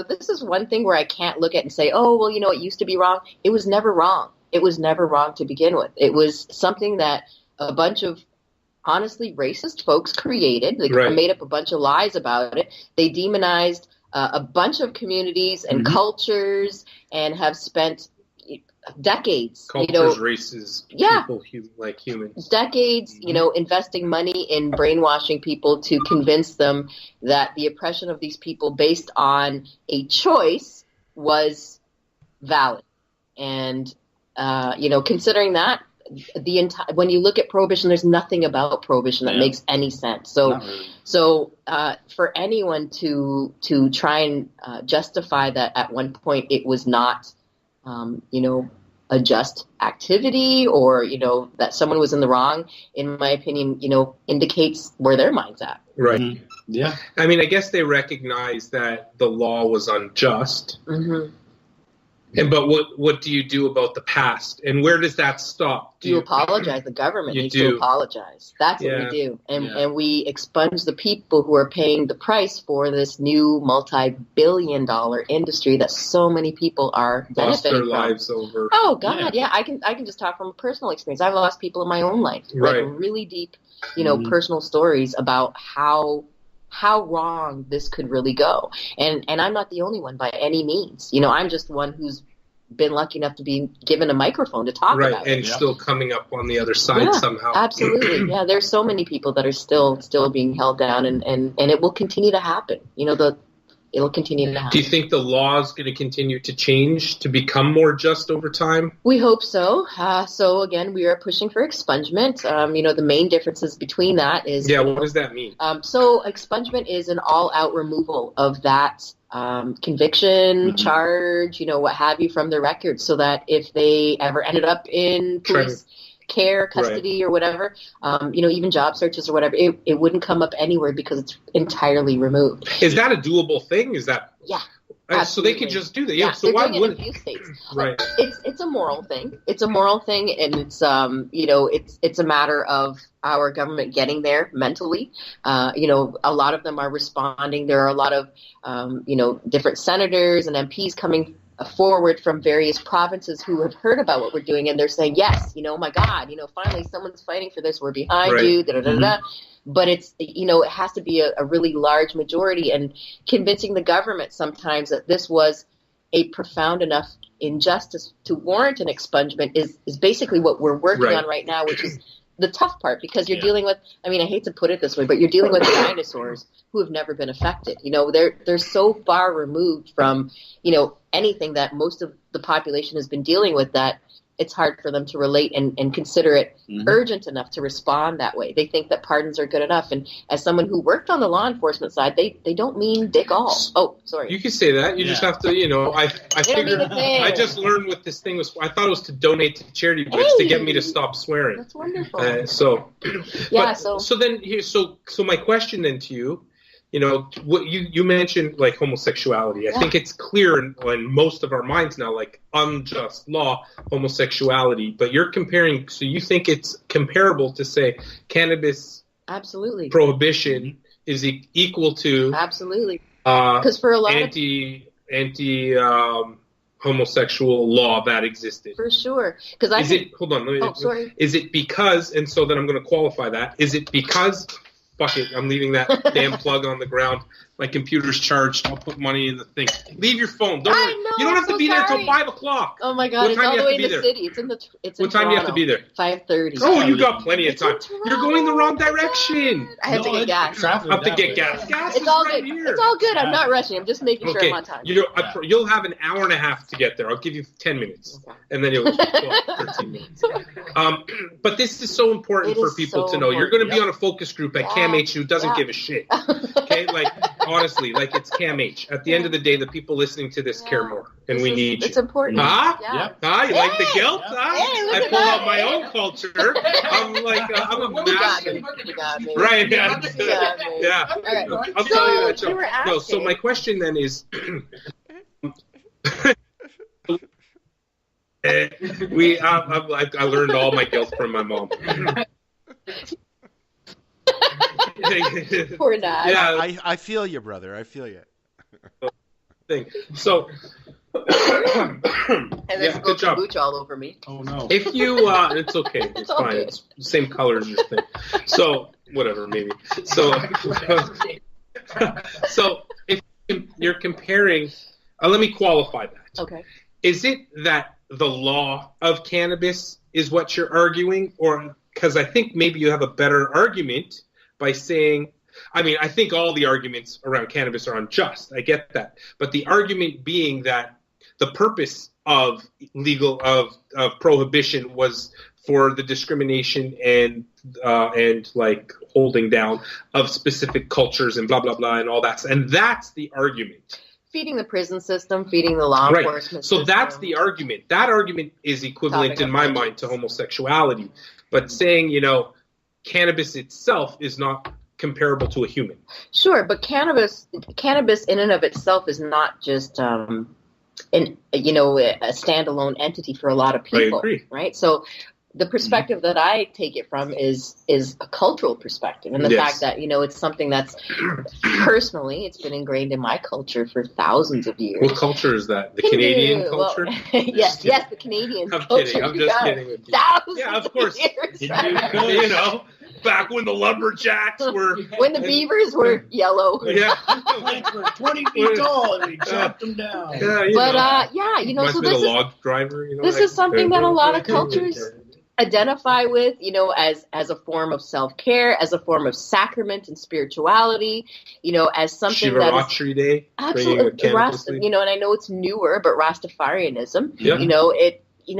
this is one thing where I can't look at and say, oh, well, it used to be wrong. It was never wrong. It was never wrong to begin with. It was something that a bunch of honestly racist folks created. They made up a bunch of lies about it. They demonized a bunch of communities and cultures, and have spent decades, cultures, races, people like humans, decades, investing money in brainwashing people to convince them that the oppression of these people based on a choice was valid. And, considering that, when you look at prohibition, there's nothing about prohibition that makes any sense. So, for anyone to try and justify that at one point it was not, a just activity, or that someone was in the wrong, in my opinion, indicates where their mind's at. Right. Mm-hmm. Yeah. I mean, I guess they recognize that the law was unjust. Mm-hmm. But what do you do about the past? And where does that stop? You apologize. The government needs to apologize. That's what we do. And we expunge the people who are paying the price for this new multi-billion-dollar industry that so many people are benefiting lost their from. lives over. Oh, God, yeah. I can just talk from a personal experience. I've lost people in my own life. Right. Like really deep, personal stories about how wrong this could really go. And I'm not the only one by any means. I'm just one who's been lucky enough to be given a microphone to talk about it. And still coming up on the other side somehow. Absolutely. Yeah, there's so many people that are still being held down, and it will continue to happen. It'll continue to happen. Do you think the law is going to continue to change to become more just over time? We hope so. So again, we are pushing for expungement. The main differences between that is... Yeah, what does that mean? So expungement is an all-out removal of that conviction, charge, what have you, from the record, so that if they ever ended up in police care, custody, or whatever, even job searches or whatever, it wouldn't come up anywhere because it's entirely removed. Is that a doable thing? Is that... Yeah. So they could just do that. Yeah. So they're why doing wouldn't... it in a few states. Right. It's a moral thing. It's a moral thing, and it's it's a matter of our government getting there mentally. A lot of them are responding. There are a lot of different senators and MPs coming forward from various provinces who have heard about what we're doing, and they're saying, yes, my God, finally someone's fighting for this. We're behind you. Da, da, da, da. But it's, it has to be a really large majority, and convincing the government sometimes that this was a profound enough injustice to warrant an expungement is basically what we're working on right now, which is the tough part, because you're dealing with, I hate to put it this way, but you're dealing with dinosaurs who have never been affected. They're so far removed from, anything that most of the population has been dealing with, that it's hard for them to relate and consider it urgent enough to respond that way. They think that pardons are good enough. And as someone who worked on the law enforcement side, they don't mean dick all. Oh, sorry. You can say that. You just have to, I figured, I just learned what this thing was. I thought it was to donate to charity, but it's to get me to stop swearing. That's wonderful. So my question then to you, what you mentioned, like homosexuality. I think it's clear in most of our minds now, like unjust law, homosexuality. But you're comparing, so you think it's comparable to say cannabis prohibition is equal to because for a lot anti homosexual law that existed. For sure. Hold on. Sorry. Is it because, and so then I'm going to qualify that, is it because... Fuck it, I'm leaving that damn plug on the ground. My computer's charged. I'll put money in the thing. Leave your phone. Don't worry. You don't have to be there till 5 o'clock. Oh my God, it's all the way in the city. It's in what time do you have to be there? 5:30. Oh, you got plenty of time. You're going the wrong direction. I have to get gas. I have to get gas. Gas it's all right good. here. It's all good. I'm not rushing. I'm just making sure I'm on time. You'll have an hour and a half to get there. I'll give you 10 minutes. And then you'll 13 minutes. But this is so important for people to know. You're going to be on a focus group at CAMH who doesn't give a shit. Okay? Honestly, it's CAMH. At the end of the day, the people listening to this care more, and we need you. It's important. You like the guilt? I pull out my own culture. I'm I'm a master. Right? Yeah. All right. I'll tell you that joke. No. So my question then is, I learned all my guilt from my mom. Poor dad. Yeah, I feel you, brother. I feel you. So, and there's good job. Booch all over me. Oh no. If you, it's okay. It's fine. Okay. It's the same color as your thing. So whatever, maybe. So, if you're comparing, let me qualify that. Okay. Is it that the law of cannabis is what you're arguing, or because I think maybe you have a better argument by saying, I think all the arguments around cannabis are unjust. I get that. But the argument being that the purpose of prohibition was for the discrimination and like holding down of specific cultures and blah blah blah and all that, and that's the argument. Feeding the prison system, feeding the law enforcement system. So that's the argument. That argument is equivalent in my mind to homosexuality, but saying cannabis itself is not comparable to a human. Sure, but cannabis in and of itself is not just a standalone entity for a lot of people. I agree. Right? So the perspective that I take it from is a cultural perspective, and the fact that it's something that's personally it's been ingrained in my culture for thousands of years. What culture is that? The Canadian culture? Well, yes, the Canadian culture. Kidding. I'm just kidding with you. Thousands of course. Years, right? Back when the lumberjacks were... When the beavers were yellow. Yeah. Plants were 20 feet tall and we chopped them down. Reminds so me this of the log driver. This is something that a lot of cultures identify with, as a form of self-care, as a form of sacrament and spirituality, as something Shivaratri Day. Absolutely. And I know it's newer, but Rastafarianism,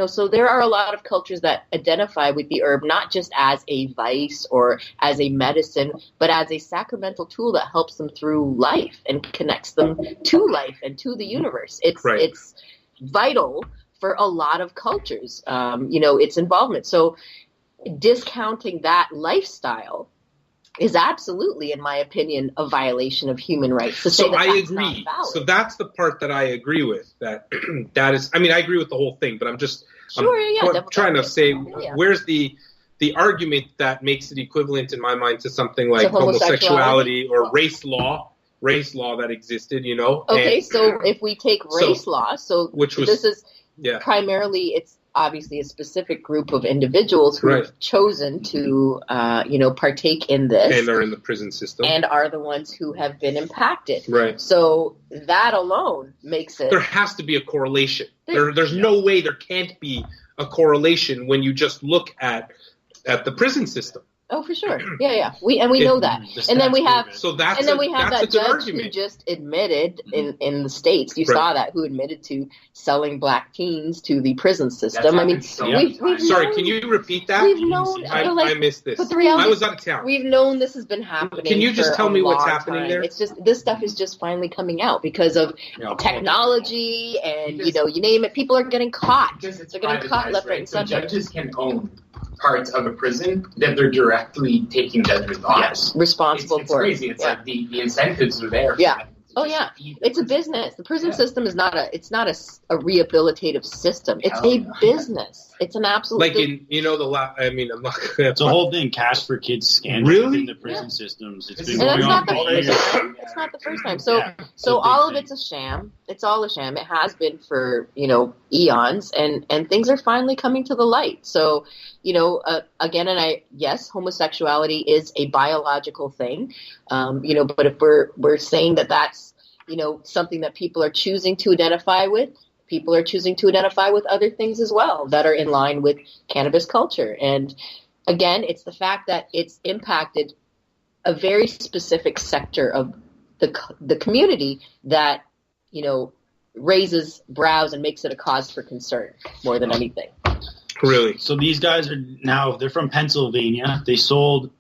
so there are a lot of cultures that identify with the herb, not just as a vice or as a medicine, but as a sacramental tool that helps them through life and connects them to life and to the universe. It's vital for a lot of cultures, its involvement. So discounting that lifestyle is absolutely, in my opinion, a violation of human rights. I agree. So that's the part that I agree with. That is, I agree with the whole thing, but I'm trying to say, where's the argument that makes it equivalent in my mind to something like homosexuality or race law that existed, Okay, so if we take race law, primarily it's obviously a specific group of individuals who have chosen to, partake in this. And are in the prison system. And are the ones who have been impacted. Right. So that alone makes it... There has to be a correlation. There's no way there can't be a correlation when you just look at the prison system. Oh, for sure. Yeah. We know that. And then we have that judge who just admitted in the States, you saw that, who admitted to selling black teens to the prison system. We've sorry, can you repeat that? We've known. I missed this. But the reality, I was out of town. We've known this has been happening. Can you just tell me what's happening there? It's just this stuff is just finally coming out because of technology and you name it. People are getting caught. They're getting caught left, right, and center. Judges can own parts of a prison that they're directly taking judgment on. Yes, responsible it's for crazy. It's like the incentives are there. Yeah. Oh yeah, it's a business. The prison system is not a rehabilitative system. It's a business. It's an absolute. Like I'm not. It's a whole thing. Cash for Kids scandal in the prison systems. It's been going on for years. It's not the first time. So all of it's a sham. It's all a sham. It has been for eons, and things are finally coming to the light. So again, yes, homosexuality is a biological thing. But if we're saying that that's something that people are choosing to identify with. People are choosing to identify with other things as well that are in line with cannabis culture. And again, it's the fact that it's impacted a very specific sector of the community that, raises brows and makes it a cause for concern more than anything. Really? So these guys they're from Pennsylvania. They sold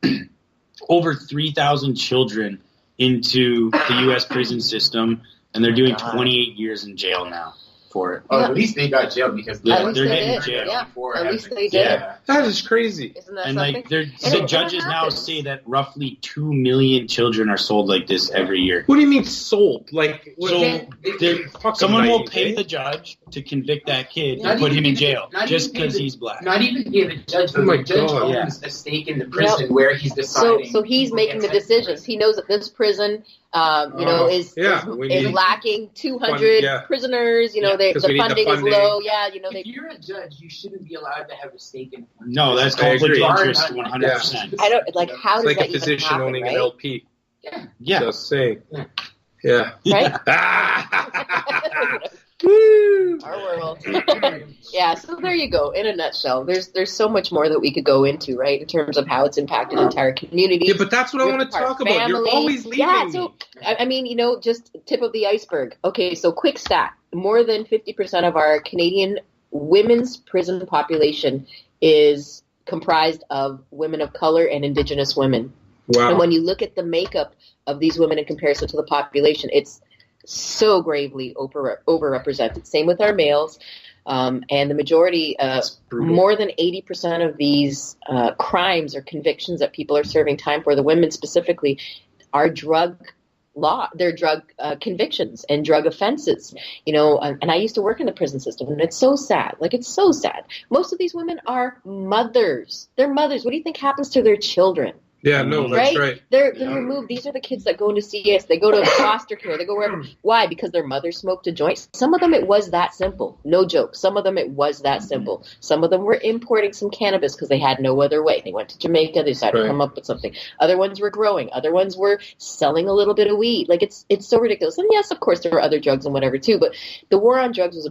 over 3,000 children into the U.S. prison system, and they're doing 28 years in jail now for it. Oh, at least they got jailed because they're getting jail. Yeah, at least they did. Yeah. That is crazy. Isn't that and something? The judges now say that roughly 2 million children are sold like this every year. What do you mean sold? Like, someone will pay the judge to convict that kid and put him in jail just because he's black. Not even pay the judge. The judge owns a stake in the prison where he's deciding. So he's making the decisions. He knows that this prison, is lacking 200 prisoners. The funding is low. Yeah, if you're a judge, you shouldn't be allowed to have a stake in. No, that's conflict of interest, 100%. I don't like how does like that a physician even happen, owning right? an LP. Yeah. Just saying. Yeah. Right? Our world. Yeah, so there you go. In a nutshell, there's so much more that we could go into, right, in terms of how it's impacted entire communities. Yeah, but that's what I want to talk about. You're always leaving me. So, I mean, just tip of the iceberg. Okay, so quick stat. More than 50% of our Canadian women's prison population is comprised of women of color and Indigenous women. Wow. And when you look at the makeup of these women in comparison to the population, it's so gravely overrepresented. Same with our males. And the majority, more than 80% of these crimes or convictions that people are serving time for, the women specifically, are drug convictions and drug offenses, and I used to work in the prison system, and it's so sad. It's so sad. Most of these women are mothers. They're mothers. What do you think happens to their children? Yeah, no, that's right. They're removed. These are the kids that go into CS. They go to foster care. They go wherever. Why? Because their mother smoked a joint. Some of them it was that simple. No joke. Some of them it was that simple. Some of them were importing some cannabis because they had no other way. They went to Jamaica. They decided to come up with something. Other ones were growing. Other ones were selling a little bit of weed. It's so ridiculous. And yes, of course, there were other drugs and whatever too. But the war on drugs was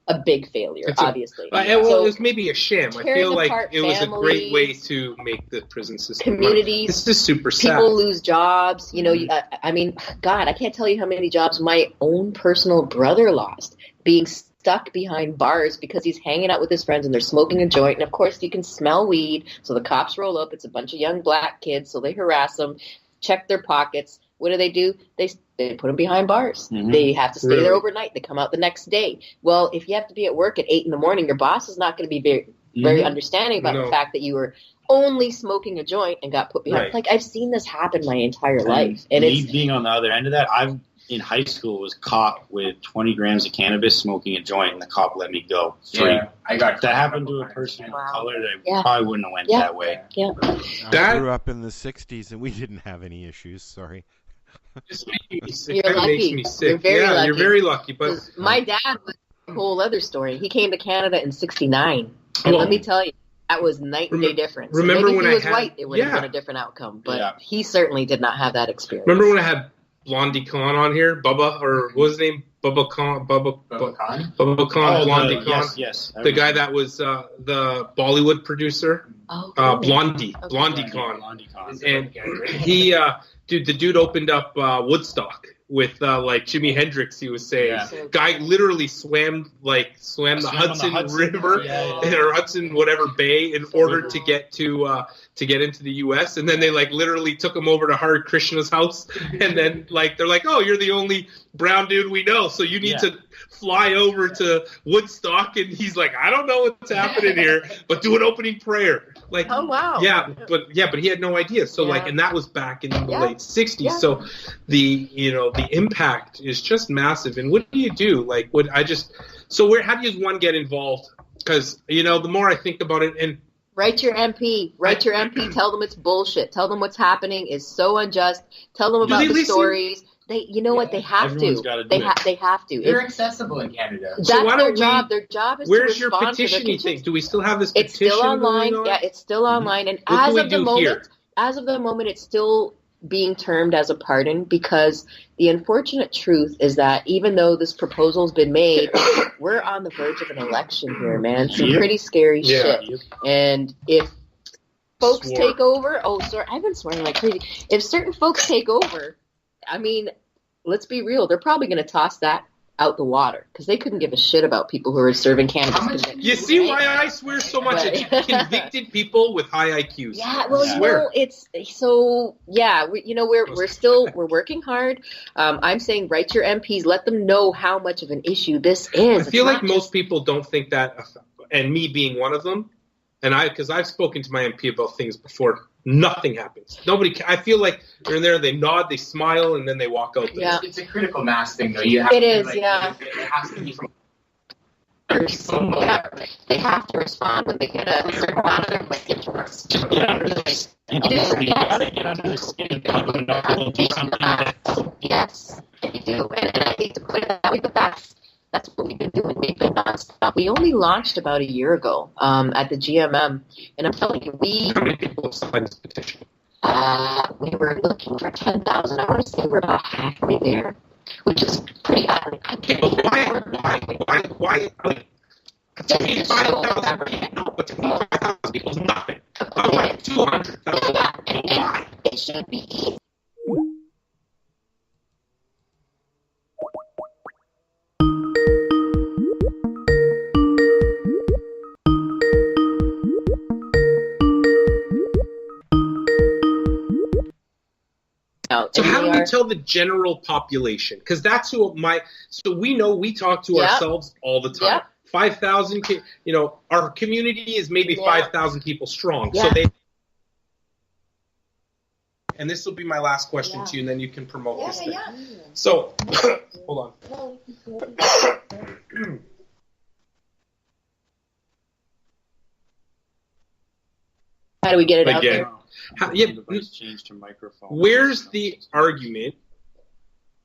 a big failure, obviously. It was maybe a sham. I feel like it was a great way to make the prison system communities. This is super sad. People lose jobs. I mean, God, I can't tell you how many jobs my own personal brother lost being stuck behind bars because he's hanging out with his friends and they're smoking a joint. And of course, you can smell weed. So the cops roll up. It's a bunch of young black kids. So they harass them, check their pockets. What do? They put them behind bars. Mm-hmm. They have to stay there overnight. They come out the next day. Well, if you have to be at work at 8 a.m, your boss is not going to be very understanding about the fact that you were only smoking a joint and got put behind. Right. I've seen this happen my entire life. And me being on the other end of that, in high school was caught with 20 grams of cannabis smoking a joint, and the cop let me go. Yeah, I got that happened to a person of color that probably wouldn't have went that way. Yeah. I grew up in the 60s, and we didn't have any issues. Sorry. Just makes me sick. You're lucky. Makes me sick. You're very lucky. You're very lucky. But my dad was a whole other story. He came to Canada in '69, and let me tell you, that was night and day difference. Remember maybe when he was white, it would have been a different outcome. But he certainly did not have that experience. Remember when I had Blondie Khan on here, Bubba, or what was his name? Bubba Khan, Blondie Khan. Yes. The guy that was the Bollywood producer. Blondie Khan. And he, the dude opened up Woodstock with Jimi Hendrix. He was saying, guy literally swam the Hudson River or Hudson whatever Bay in order to get get into the U.S. And then they literally took him over to Hare Krishna's house, and then they're like, oh, you're the only brown dude we know, so you need to fly over to Woodstock. And he's like, I don't know what's happening here, but do an opening prayer. Oh wow. Yeah, but he had no idea. So and that was back in the late 60s. Yeah. So the impact is just massive. And what do you do? How do one get involved? Because the more I think about it, and write your MP. Tell them it's bullshit. Tell them what's happening is so unjust. Tell them about the stories. They have to. They have to. They're accessible in Canada. That's their job. Their job is to respond. Where's your petition, you think? Do we still have this petition? It's still online. Yeah, it's still online. And as of the moment, it's still being termed as a pardon, because the unfortunate truth is that even though this proposal's been made, we're on the verge of an election here, man. Some pretty scary shit. And if folks take over, I've been swearing like crazy. If certain folks take over, I mean, let's be real, they're probably going to toss that out the water, because they couldn't give a shit about people who are serving cannabis. You see why I swear so much at convicted people with high IQs. Yeah, well, it's so we're working hard. I'm saying write your MPs, let them know how much of an issue this is. I feel like most people don't think that, and me being one of them. And because I've spoken to my MP about things before, nothing happens. I feel like they're in there, they nod, they smile, and then they walk out there. Yeah. It's a critical mass thing, though. It has to be from. They have to respond when they get a certain amount of interest. Yes, they do. And I hate to put it that way, but that's what we've been doing. We've been nonstop. We only launched about a year ago at the GMM, and I'm telling you, how many people signed this petition? We were looking for 10,000. I want to say we're about halfway there. which is pretty bad. Okay, but why? Like, to me, 5,000 people is nothing. But why 200,000? Why? It should be easy. So how do we tell the general population? Because that's who so we know we talk to ourselves all the time. 5,000, our community is maybe 5,000 people strong. So and this will be my last question to you, and then you can promote this thing. So, hold on. How do we get it out there? Change to microphone. Where's the argument?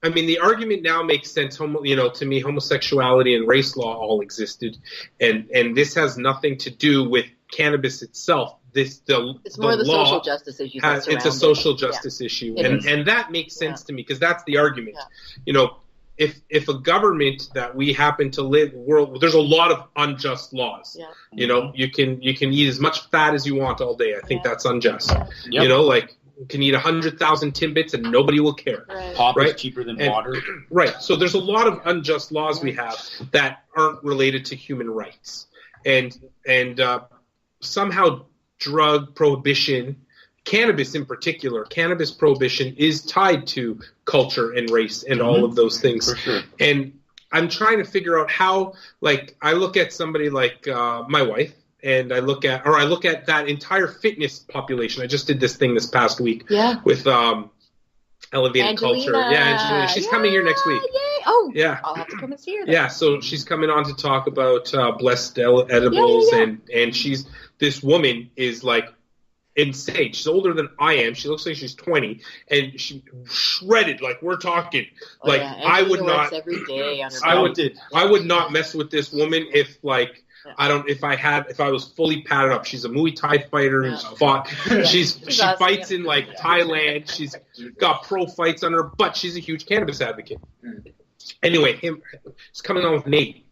I mean, the argument now makes sense. To me, homosexuality and race law all existed, and this has nothing to do with cannabis itself. It's more the social justice issue. It's a social justice issue, and that makes sense to me because that's the argument. If a government that we happen to live world, there's a lot of unjust laws. You can eat as much fat as you want all day. I think that's unjust. Like you can eat 100,000 Timbits and nobody will care. Pop is cheaper than water. Right. So there's a lot of unjust laws we have that aren't related to human rights, and somehow drug prohibition, cannabis in particular, cannabis prohibition is tied to culture and race and all of those things. For sure. And I'm trying to figure out how, like, I look at somebody like my wife, and I look at that entire fitness population. I just did this thing this past week with Elevated Angelina. Culture. Yeah, Angelina. She's coming here next week. Yay. Oh, yeah. I'll have to come and see her then. Yeah, so she's coming on to talk about blessed edibles, and this woman is like insane. She's older than I am. She looks like she's 20, and she shredded. Like we're talking. I would not. Every day on her I would not mess with this woman if if I was fully padded up. She's a Muay Thai fighter who's fought. She fights in like Thailand. She's got pro fights on her, but she's a huge cannabis advocate. Anyway, he's coming on with Nate.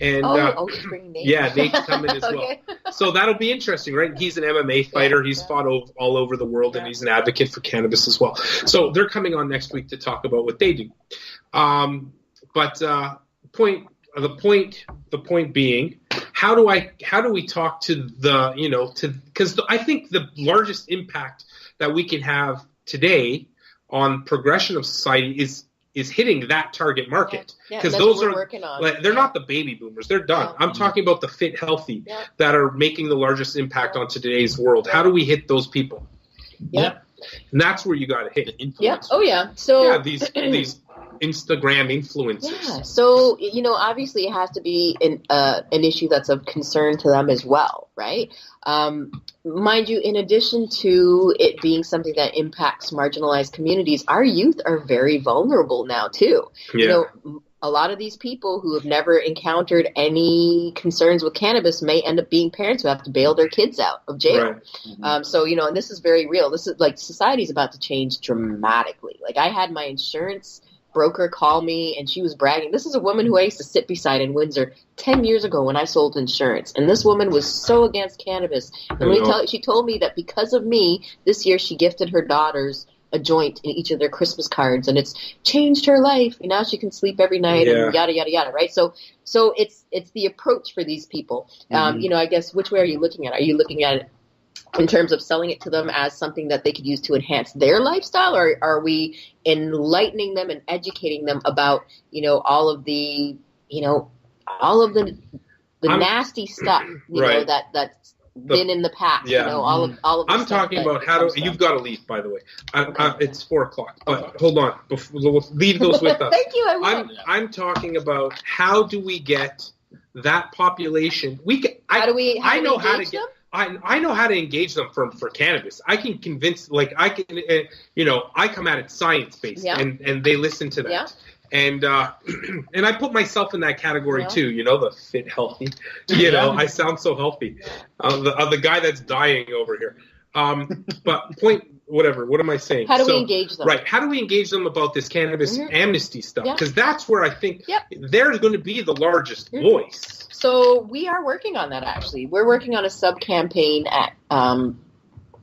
And he's bringing Nate. Yeah, Nate's coming as well. So that'll be interesting, right? He's an MMA fighter. He's fought all over the world, and he's an advocate for cannabis as well. So they're coming on next week to talk about what they do. The point being, how do we talk to because I think the largest impact that we can have today on progression of society is hitting that target market, because those are they're not the baby boomers, they're done. I'm talking about the fit, healthy that are making the largest impact on today's world. How do we hit those people? And that's where you got to hit the influencers. So these Instagram influencers. Yeah. So obviously it has to be an issue that's of concern to them as well, right? Mind you, in addition to it being something that impacts marginalized communities, our youth are very vulnerable now too. A lot of these people who have never encountered any concerns with cannabis may end up being parents who have to bail their kids out of jail. Right. So, and this is very real. This is like society's about to change dramatically. Like I had my insurance broker call me, and she was bragging. This is a woman who I used to sit beside in Windsor 10 years ago when I sold insurance. And this woman was so against cannabis. And she told me that because of me, this year she gifted her daughters a joint in each of their Christmas cards, and it's changed her life. And now she can sleep every night and yada, yada, yada, right? So it's the approach for these people. I guess, which way are you looking at? Are you looking at it in terms of selling it to them as something that they could use to enhance their lifestyle, or are we enlightening them and educating them about, all of the nasty stuff, that's been in the past, all of I'm talking about how to, you've got to leave, by the way. It's 4:00, but hold on. Leave those with us. Thank you, I will. I'm talking about how do we get that population, I know how to engage them for cannabis. I can convince, I come at it science-based, and they listen to that. Yeah. And I put myself in that category too, the fit, healthy. I sound so healthy. The guy that's dying over here. But whatever. What am I saying? How do we engage them? Right. How do we engage them about this cannabis amnesty stuff? Because that's where I think they're going to be the largest voice. So we are working on that, actually. We're working on a sub-campaign at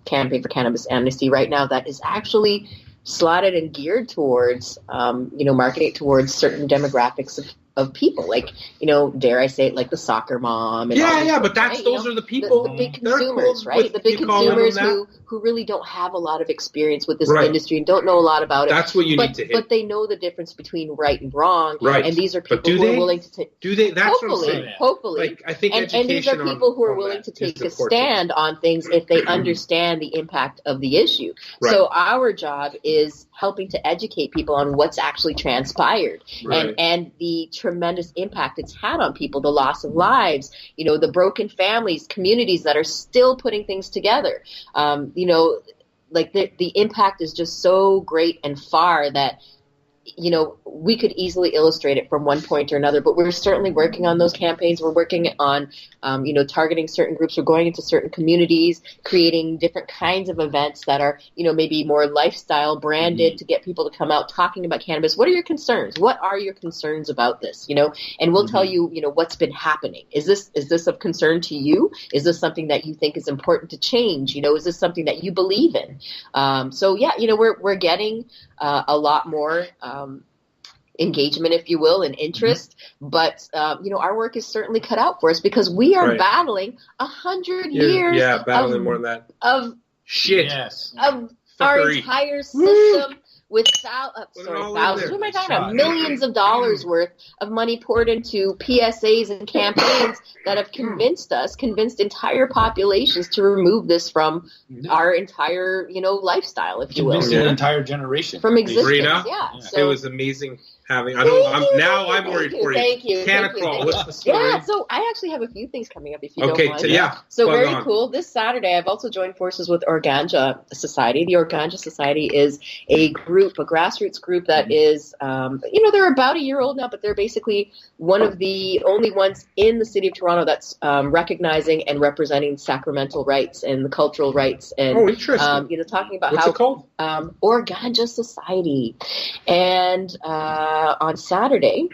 Campaign for Cannabis Amnesty right now that is actually slotted and geared towards, marketing towards certain demographics of people, like, dare I say it, like the soccer mom. And but those are the people. The big consumers, right? The big consumers who really don't have a lot of experience with this industry and don't know a lot about it. That's what you need to hit. But they know the difference between right and wrong. Right. And these are people who are willing to take. Do they? That's hopefully, what I'm saying. Hopefully. Like, I think and these are people who are willing to take a stand on things if they understand the impact of the issue. Right. So our job is helping to educate people on what's actually transpired and the tremendous impact it's had on people, the loss of lives, the broken families, communities that are still putting things together. Like the impact is just so great and far that, we could easily illustrate it from one point or another, but we're certainly working on those campaigns. We're working on, targeting certain groups. We're going into certain communities, creating different kinds of events that are, maybe more lifestyle branded to get people to come out talking about cannabis. What are your concerns? What are your concerns about this? And we'll tell you, what's been happening. Is this of concern to you? Is this something that you think is important to change? Is this something that you believe in? We're getting a lot more engagement, if you will, and interest. But, our work is certainly cut out for us because we are battling 100 years battling more than that. Of shit. Yes. Of our entire system with thousands, what am I talking about? Millions of dollars worth of money poured into PSAs and campaigns that have convinced entire populations to remove this from our entire, lifestyle, if you will. Convinced an entire generation. From existence, Rena, So, it was amazing having. I'm worried for you. Thank you. Cannacrawl, what's the story? Yeah, so I actually have a few things coming up if you don't mind. So Plug very on. cool. This Saturday, I've also joined forces with Organja Society. The Organja Society is a grassroots group that is, they're about a year old now, but they're basically one of the only ones in the city of Toronto that's recognizing and representing sacramental rights and the cultural rights. And, interesting. Talking about What's how it called? Organja Society. And on Saturday,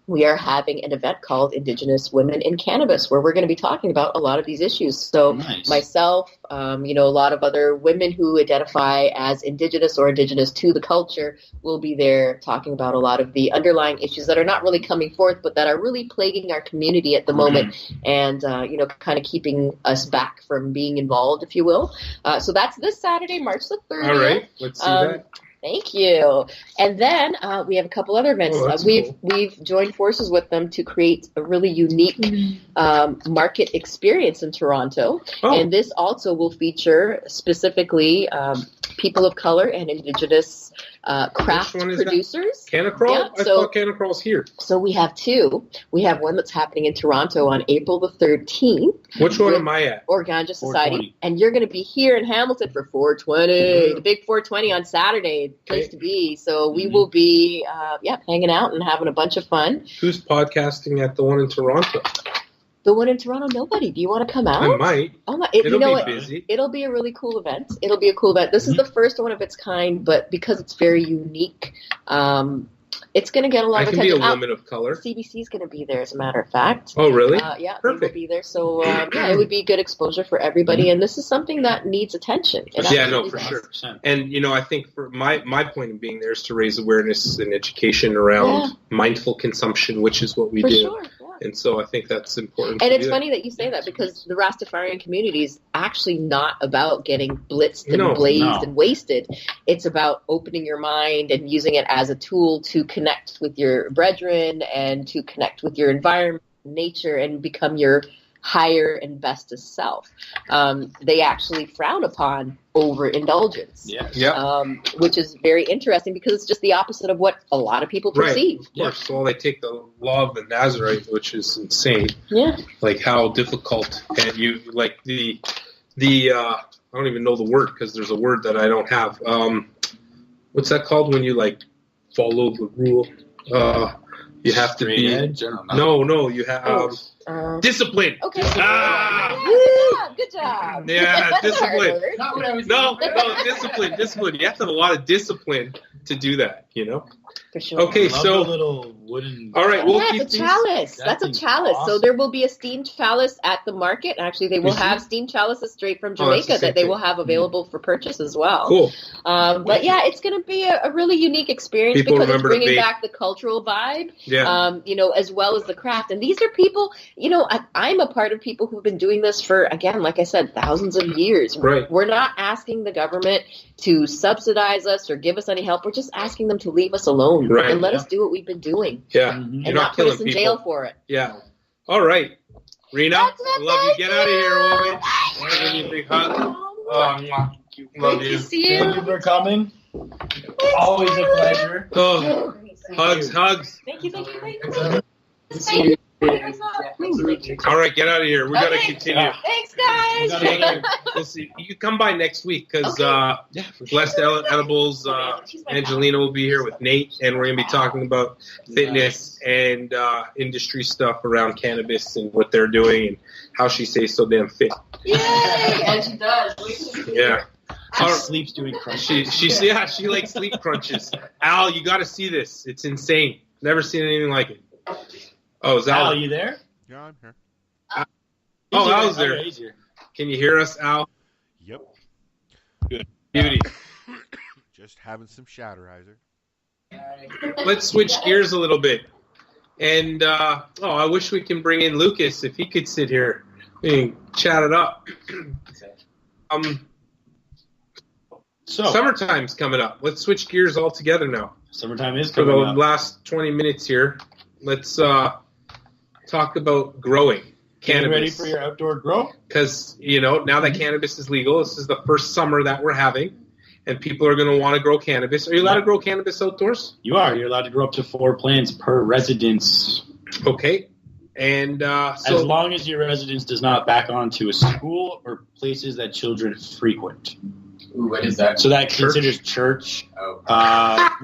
we are having an event called Indigenous Women in Cannabis, where we're going to be talking about a lot of these issues. So myself, a lot of other women who identify as Indigenous or Indigenous to the culture will be there talking about a lot of the underlying issues that are not really coming forth, but that are really plaguing our community at the moment and, kind of keeping us back from being involved, if you will. So that's this Saturday, March the 30th. All right, let's see that. Thank you. And then we have a couple other events. We've joined forces with them to create a really unique market experience in Toronto. And this also will feature specifically people of color and Indigenous craft producers. Cannacrawl? I thought Cannacrawl's here. So we have two. We have one that's happening in Toronto on April the 13th. Which one am I at? Organja Society. And you're going to be here in Hamilton for 420, the big 420 on Saturday. Place to be. So we will be, hanging out and having a bunch of fun. Who's podcasting at the one in Toronto? The one in Toronto, nobody. Do you want to come out? I might. Oh my! It'll be busy. It'll be a really cool event. This is the first one of its kind, but because it's very unique, it's going to get a lot of attention. I can be a woman of color. CBC is going to be there, as a matter of fact. Oh, really? Yeah, perfect. They will be there. So, it would be good exposure for everybody, and this is something that needs attention. For sure. And, I think for my point of being there is to raise awareness and education around mindful consumption, which is what we do. Sure. And so I think that's important. And it's funny that you say that because the Rastafarian community is actually not about getting blitzed and blazed and wasted. It's about opening your mind and using it as a tool to connect with your brethren and to connect with your environment, nature, and become your higher and bestest self. They actually frown upon overindulgence, which is very interesting because it's just the opposite of what a lot of people perceive. Of course. Well, they take the law of the Nazarite, which is insane. Yeah. Like how difficult, and you like the I don't even know the word because there's a word that I don't have. What's that called when you like follow the rule? You have to be. Edge? I don't No, know. no. You have discipline. Okay. Good job. Yeah, That's a discipline. hard word. Not what I was No, discipline. You have to have a lot of discipline to do that. You know. For sure. Okay, I love so the little wooden. all right, we'll Yeah, keep it's a these. chalice. That That's a thing's chalice. So awesome. there will be a steamed chalice at the market. Actually, they will You see? have steamed chalices straight from Oh, that's the Jamaica same that they thing. will have available for purchase as well. Cool. But yeah, it's going to be a really unique experience People because it's remember to bringing vape. back the cultural vibe, Yeah. as well as the craft. And these are people, I'm a part of people who've been doing this for, again, like I said, thousands of years. Right. We're not asking the government to subsidize us or give us any help. We're just asking them to leave us alone Right. and let us do what we've been doing Yeah. Mhm. You're and not not put killing us in people. jail for it. Yeah. All right. Rena, That's I love you. Get out of here, woman. I want to give you a big hug. Oh, Mwah. Love great you. to see Thank you. you for coming. Always a pleasure. Oh, hugs. Thank you. All right, get out of here. We got to Okay. continue. Thanks, guys. Okay. We'll see. You can come by next week because Blessed Edibles, Angelina will be here with Nate, and we're going to be talking about fitness and industry stuff around cannabis and what they're doing and how she stays so damn fit. Yay! And she does. Yeah. She sleeps doing crunches. She likes sleep crunches. Al, you got to see this. It's insane. Never seen anything like it. Oh, is Al, Al? you there? Yeah, I'm here. Oh, Al's there. Okay, he's here. Can you hear us, Al? Yep. Beauty. Just having some Shatterizer. Let's switch gears a little bit. And, I wish we can bring in Lucas if he could sit here. We can chat it up. So, Summertime's coming up. Let's switch gears altogether now. summertime is For the coming up. last 20 minutes here, let's talk about growing Getting ready cannabis. for your outdoor grow? Because, now that cannabis is legal, this is the first summer that we're having, and people are going to want to grow cannabis. Are you allowed to grow cannabis outdoors? You are. You're allowed to grow up to 4 plants per residence. Okay. And As long as your residence does not back onto a school or places that children frequent. Ooh, what is that? So that Church? considers church. Oh.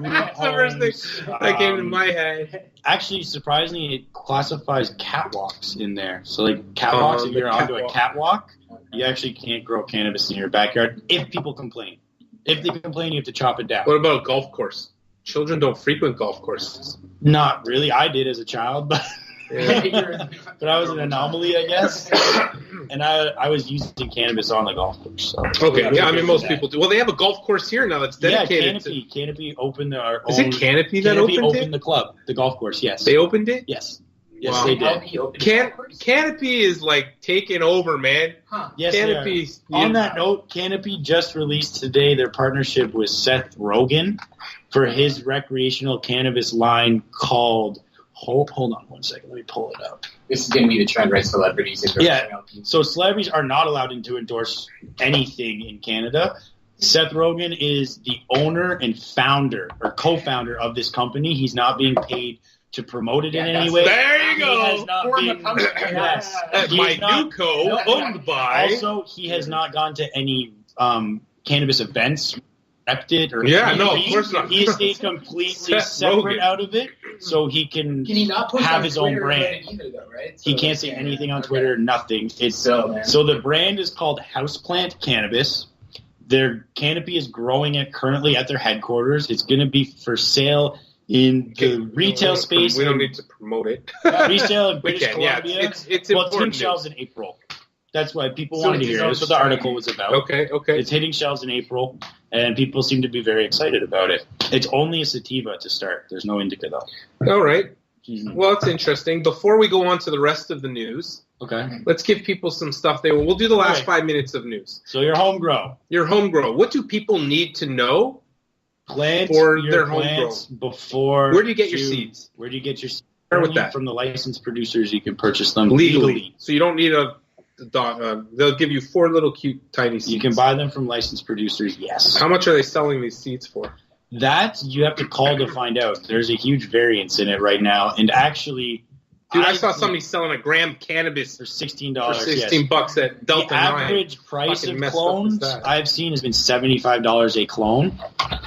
That's the first thing that came to my head. Actually, surprisingly, it classifies catwalks in there. So, like catwalks, if The you're onto a catwalk. catwalk, you actually can't grow cannabis in your backyard if people complain. If they complain, you have to chop it down. What about a golf course? Children don't frequent golf courses. Not really. I did as a child, but Yeah. but I was an anomaly, I guess. And I was using cannabis on the golf course. So Okay, yeah, I mean, most people do. Well, they have a golf course here now that's Yeah, dedicated Canopy. Canopy opened our Is it Canopy that Canopy opened opened it? the club, the golf course, yes. They opened it? Yes. Yes, Wow. they did. Canopy is like taking over, man. Yes, they are. Canopy. On that note, Canopy just released today their partnership with Seth Rogen for his recreational cannabis line called Hold on one second. Let me pull it up. This is going to be the trend, right? Celebrities. Yeah. So celebrities are not allowed to endorse anything in Canada. Seth Rogen is the owner and founder or co-founder of this company. He's not being paid to promote it in any way. There you He go. has not been, yes. He My is not- new co, owned by. Also, he has not gone to any cannabis events, repped it, or Yeah, no, of anything. course not. He stayed completely Seth separate Rogen. out of it, so he can Can he not post have on his own Twitter or brand. Reddit either, though, right? He can't say anything on Twitter, nothing. It's So the brand is called Houseplant Cannabis. Their canopy is growing it currently at their headquarters. It's going to be for sale in the retail space. We don't need to promote it. Resale in We British can, yeah. Columbia. It's Well, it's hitting important shelves news. in April. That's why people So wanted to it's hear his it. own That's what the strain. article was about. Okay. It's hitting shelves in April, and people seem to be very excited about it. It's only a sativa to start. There's no indica, though. All right. Mhm. Well, it's interesting. Before we go on to the rest of the news, Okay. let's give people some stuff. We'll do the last Right. 5 minutes of news. So your home grow. Your home grow. What do people need to know? Plant For your their home plants before. Where do you get your seeds? Where do you get your seeds? Start with that. From the licensed producers, you can purchase them Legally. So you don't need they'll give you 4 little cute tiny seeds. You can buy them from licensed producers, yes. How much are they selling these seeds for? That you have to call to find out. There's a huge variance in it right now. And actually, Dude, I saw somebody selling a gram cannabis for $16. for $16 at Delta The 9. average price Fucking of messed up clones is that? I've seen has been $75 a clone.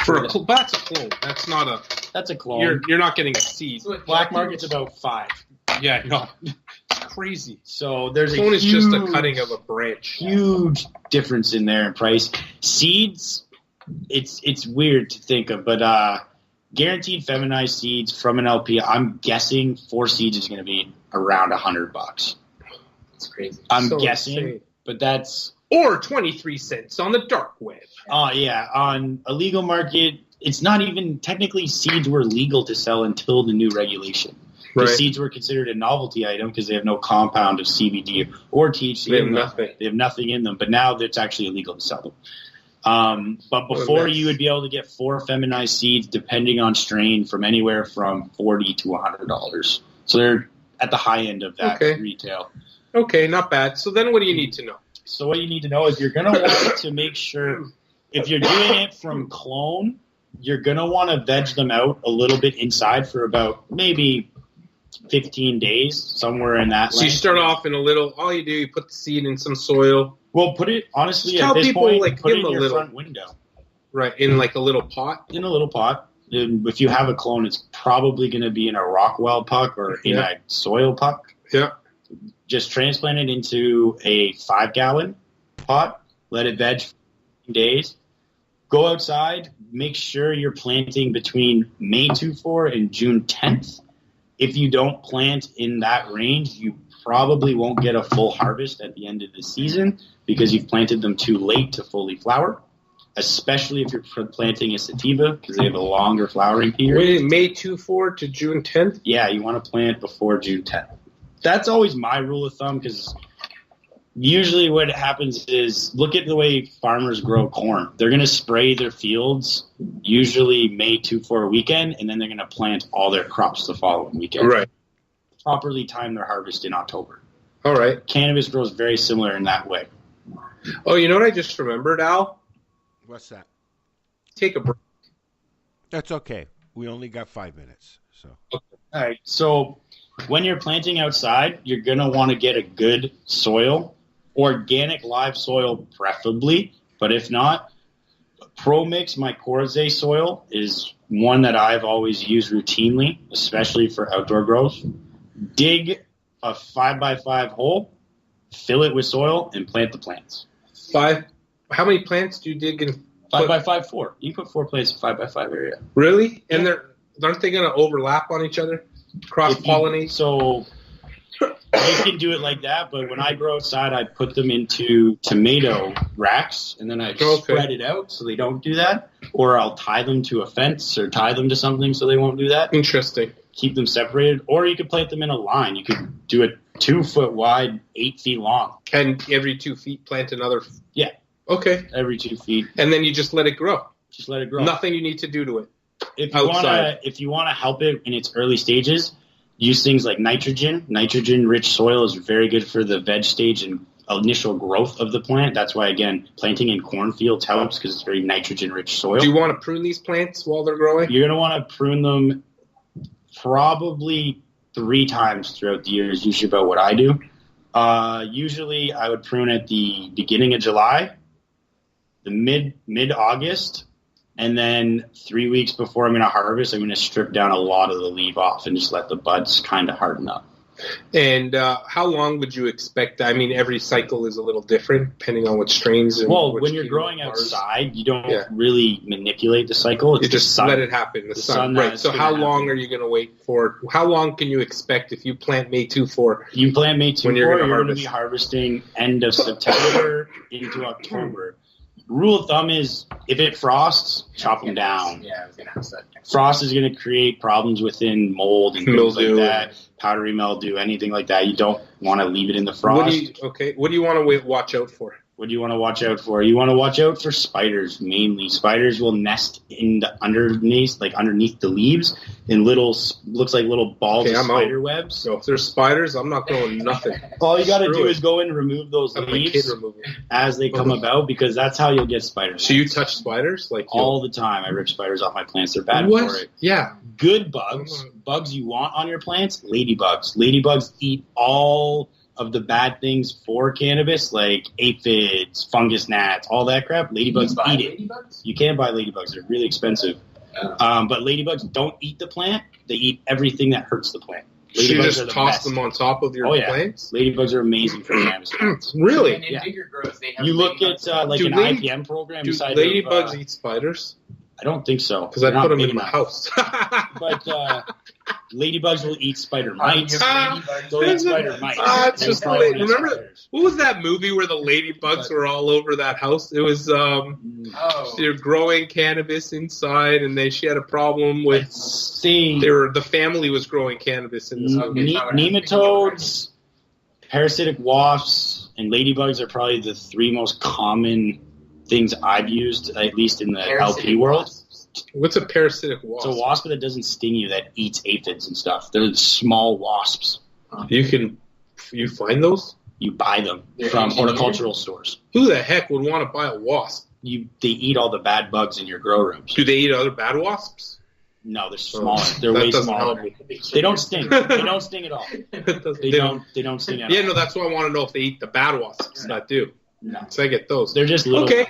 That's a clone. That's not a. That's a clone. You're not getting a seed. Black market's about 5. Yeah, no, it's crazy. So there's a clone is just a cutting of a branch. Huge difference in there in price. Seeds, it's weird to think of, but guaranteed feminized seeds from an LP, I'm guessing 4 seeds is going to be around $100. It's crazy. I'm guessing, insane. But that's or 23 cents on the dark web. Oh yeah, on a legal market, it's not even technically seeds were legal to sell until the new regulation. The seeds were considered a novelty item because they have no compound of CBD or THC. They have nothing. They have nothing in them. But now it's actually illegal to sell them. But before you would be able to get 4 feminized seeds, depending on strain, from anywhere from $40 to $100. So they're at the high end of that retail. Okay, not bad. So then what do you need to know? So what you need to know is you're going to want to make sure if you're doing it from clone, you're going to want to veg them out a little bit inside for about maybe 15 days, somewhere in that. So you start off in a little. All you do, you put the seed in some soil. Well, put it honestly. Just at tell this people point, like put give it them in a your little front window, right? In like a little pot. In a little pot. If you have a clone, it's probably going to be in a Rockwell puck or in a soil puck. Yeah. Just transplant it into a 5-gallon pot. Let it veg for 15 days. Go outside. Make sure you're planting between May 24 and June 10th. If you don't plant in that range, you probably won't get a full harvest at the end of the season because you've planted them too late to fully flower, especially if you're planting a sativa because they have a longer flowering period. Wait, May 24 to June 10th? Yeah, you want to plant before June 10th. That's always my rule of thumb because usually what happens is look at the way farmers grow corn. They're going to spray their fields usually May 24 weekend, and then they're going to plant all their crops the following weekend. Right. Properly time their harvest in October. All right. Cannabis grows very similar in that way. Oh, you know what I just remembered, Al? What's that? Take a break. That's okay. We only got 5 minutes. So. Okay. All right. So when you're planting outside, you're going to want to get a good soil. Organic live soil preferably, but if not, ProMix mycorrhizae soil is one that I've always used routinely, especially for outdoor growth. Dig a 5x5 hole, fill it with soil, and plant the plants. How many plants do you dig in? 5x5, 4. You put 4 plants in 5x5 area. Really? And aren't they going to overlap on each other? Cross-pollinate? So you can do it like that, but when I grow outside, I put them into tomato racks, and then I spread it out so they don't do that. Or I'll tie them to a fence or tie them to something so they won't do that. Interesting. Keep them separated. Or you could plant them in a line. You could do it 2 foot wide, 8 feet long. And every 2 feet plant another? Yeah. Okay. Every 2 feet. And then you just let it grow? Just let it grow. Nothing you need to do to it? If you want to help it in its early stages, use things like nitrogen. Nitrogen-rich soil is very good for the veg stage and initial growth of the plant. That's why, again, planting in cornfields helps because it's very nitrogen-rich soil. Do you want to prune these plants while they're growing? You're going to want to prune them probably 3 times throughout the year is usually about what I do. Usually I would prune at the beginning of July, the mid-August, and then 3 weeks before I'm going to harvest, I'm going to strip down a lot of the leaf off and just let the buds kind of harden up. And how long would you expect? I mean, every cycle is a little different depending on what strains. And when you're growing outside, you don't really manipulate the cycle. It's you just let it happen. The sun. Right. So how long are you going to wait for? How long can you expect if you plant May 2-4? You plant May 2-4, you're going to be harvesting end of September into October. Rule of thumb is if it frosts, chop them down. Yeah, I was going to ask that. Frost is going to create problems within mold and things like that, powdery mildew, anything like that. You don't want to leave it in the frost. What do you want to watch out for? What do you want to watch out for? You want to watch out for spiders mainly. Spiders will nest in the underneath the leaves in looks like little balls of spider webs. So if there's spiders, I'm not going nothing. All you got to do is go and remove those leaves as they come about because that's how you'll get spiders. So you touch spiders? All the time. I rip spiders off my plants. They're bad for it. Yeah. Good bugs you want on your plants, ladybugs. Ladybugs eat all of the bad things for cannabis, like aphids, fungus gnats, all that crap, ladybugs eat it. Ladybugs? You can't buy ladybugs. They're really expensive. But ladybugs don't eat the plant. They eat everything that hurts the plant. You just toss them on top of your plants? Ladybugs are amazing for cannabis plants. Really? And in bigger grows, they have you look at like an IPM program. Do ladybugs eat spiders? I don't think so. Because I put them in my house. But ladybugs will eat spider mites. They'll eat spider mites. It's just remember, what was that movie where the ladybugs were all over that house? It was they're growing cannabis inside, and she had a problem with the family was growing cannabis in this house. Nematodes, parasitic wasps, and ladybugs are probably the three most common things I've used, at least in the LP world. What's a parasitic wasp? It's a wasp that doesn't sting you, that eats aphids and stuff. They're small wasps. You find those? You buy them from horticultural stores. Who the heck would want to buy a wasp? They eat all the bad bugs in your grow rooms. Do they eat other bad wasps? No, they're smaller. They're way smaller. They don't sting. They don't sting at all. They don't sting at all. Yeah, no, that's why I want to know if they eat the bad wasps that do. No. So I get those. They're just little. Okay.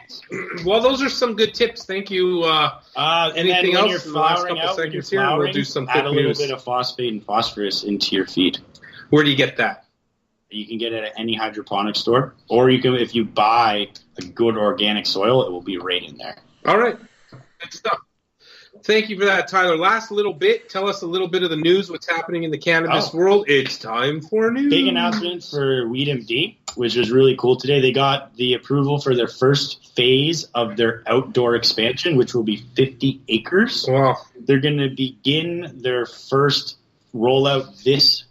Well, those are some good tips. Thank you. Anything else? You're flowering out, We'll do some add a little bit of phosphate and phosphorus into your feed. Where do you get that? You can get it at any hydroponic store, or you can, if you buy a good organic soil, it will be right in there. All right. Good stuff. Thank you for that, Tyler. Last little bit. Tell us a little bit of the news, what's happening in the cannabis world. It's time for news. Big announcement for WeedMD, which was really cool today. They got the approval for their first phase of their outdoor expansion, which will be 50 acres. Wow. They're going to begin their first rollout this,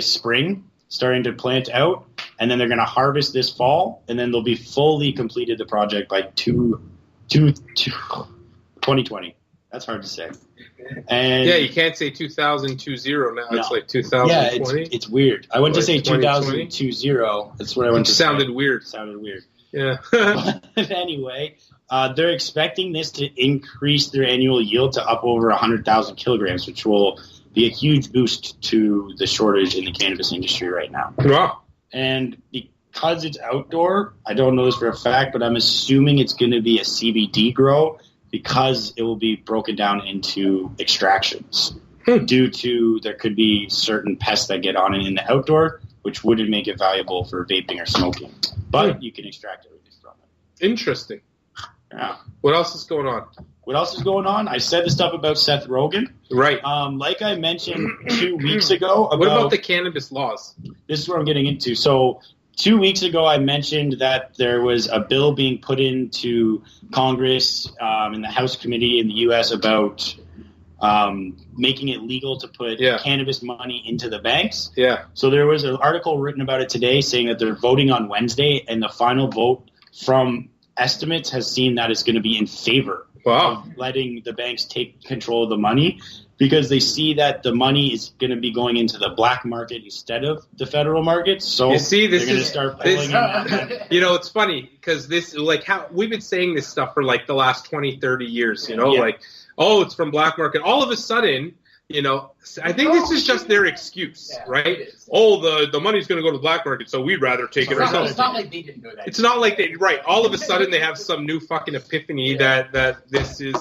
spring, starting to plant out, and then they're going to harvest this fall, and then they'll be fully completed the project by 2020. That's hard to say. And yeah, you can't say 2020 now. No. It's like 2020. Yeah, it's weird. I went to say 2020. That's what I went to say. Sounded weird. Yeah. But anyway, they're expecting this to increase their annual yield to up over 100,000 kilograms, which will be a huge boost to the shortage in the cannabis industry right now. Wow. And because it's outdoor, I don't know this for a fact, but I'm assuming it's going to be a CBD grow, because it will be broken down into extractions due to there could be certain pests that get on it in the outdoor, which wouldn't make it valuable for vaping or smoking. But you can extract everything from it. Interesting. Yeah. What else is going on? I said the stuff about Seth Rogen. Right. Like I mentioned 2 weeks ago. What about the cannabis laws? This is what I'm getting into. So 2 weeks ago, I mentioned that there was a bill being put into Congress in the House committee in the U.S. about making it legal to put cannabis money into the banks. Yeah. So there was an article written about it today saying that they're voting on Wednesday, and the final vote from estimates has seen that it's going to be in favor of letting the banks take control of the money, because they see that the money is going to be going into the black market instead of the federal market. So you see, they're going to start pulling in that. It's funny because this, how we've been saying this stuff for the last 20, 30 years, it's from black market. All of a sudden, I think this is just their excuse, right? The money's going to go to the black market, so we'd rather take it ourselves. It's not like they didn't know that. It's not like they, right. All of a sudden they have some new fucking epiphany that this is,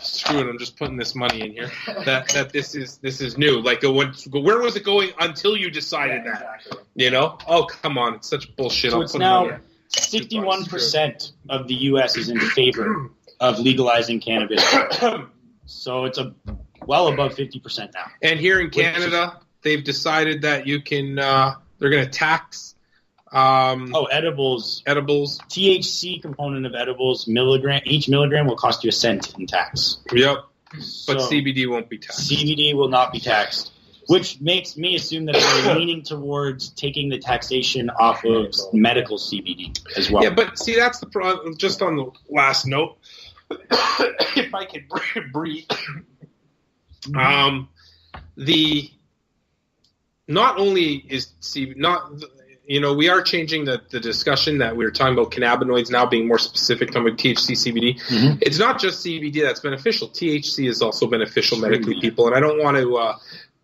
screw it, I'm just putting this money in here, that this is new. Where was it going until you decided that? Exactly. Oh, come on. It's such bullshit. So it's now 61% of the U.S. is in favor of legalizing cannabis. So it's well above 50% now. And here in Canada, they've decided that you can, they're going to tax. Edibles. THC component of edibles, each milligram will cost you a cent in tax. Yep. But CBD won't be taxed. CBD will not be taxed, which makes me assume that they're leaning towards taking the taxation off of medical CBD as well. Yeah, but see, that's the problem. Just on the last note, if I could breathe. Not only is we are changing the discussion that we were talking about cannabinoids now being more specific, talking about THC, CBD. Mm-hmm. It's not just CBD that's beneficial. THC is also beneficial medically, people, and I don't want to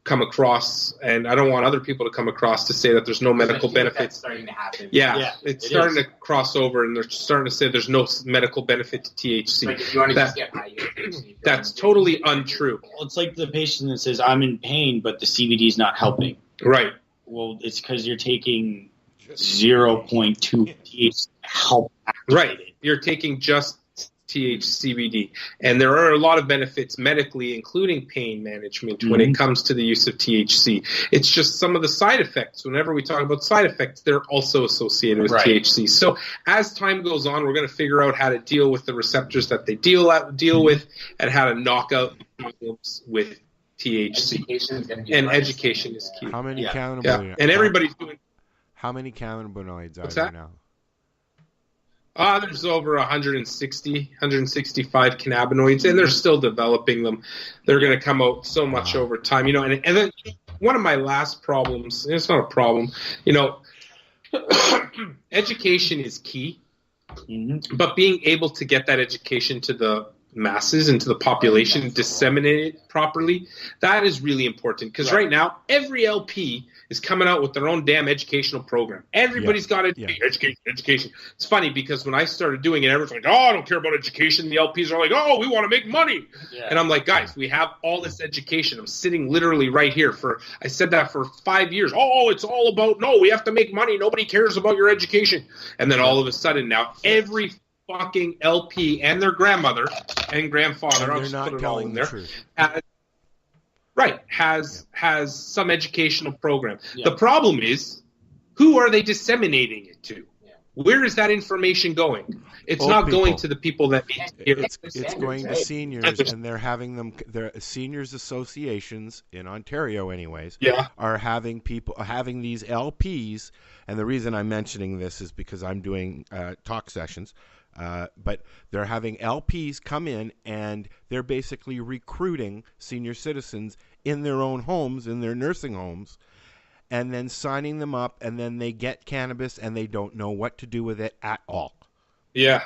come across, and I don't want other people to come across to say that there's no medical benefits. That's starting to happen. Yeah, it's starting to cross over, and they're starting to say there's no medical benefit to THC. Like if you want to just get high, that's totally untrue. Well, it's like the patient that says, I'm in pain, but the CBD is not helping. Right. Well, it's because you're taking 0.2 THC help activated. Right. You're taking just THCBD, and there are a lot of benefits medically, including pain management, when it comes to the use of THC. It's just some of the side effects. Whenever we talk about side effects, they're also associated with THC. So as time goes on, we're going to figure out how to deal with the receptors that they deal with, and how to knock out problems with THC. Education is key. How many cannabinoids? And everybody's doing. How many cannabinoids are there now? There's over 165 cannabinoids, and they're still developing them. They're going to come out so much over time, and then one of my last problems, it's not a problem, education is key, but being able to get that education to the masses and to the population, disseminate it properly, that is really important, because right now, every LP is coming out with their own damn educational program. Everybody's got education. It's funny because when I started doing it, everyone's like, oh, I don't care about education. The LPs are like, oh, we want to make money. Yeah. And I'm like, guys, we have all this education. I'm sitting literally right here I said that for 5 years. Oh, it's all about, no, we have to make money. Nobody cares about your education. And then all of a sudden now, every fucking LP and their grandmother and grandfather, and they're not telling the truth. Has some educational program. Yeah. The problem is, who are they disseminating it to? Yeah. Where is that information going? It's Old not people. going to the people that need to hear it. It's going to seniors, and they're having them. Their seniors associations in Ontario, anyways, are having these LPs. And the reason I'm mentioning this is because I'm doing talk sessions. But they're having LPs come in, and they're basically recruiting senior citizens in their own homes, in their nursing homes, and then signing them up, and then they get cannabis, and they don't know what to do with it at all. Yeah.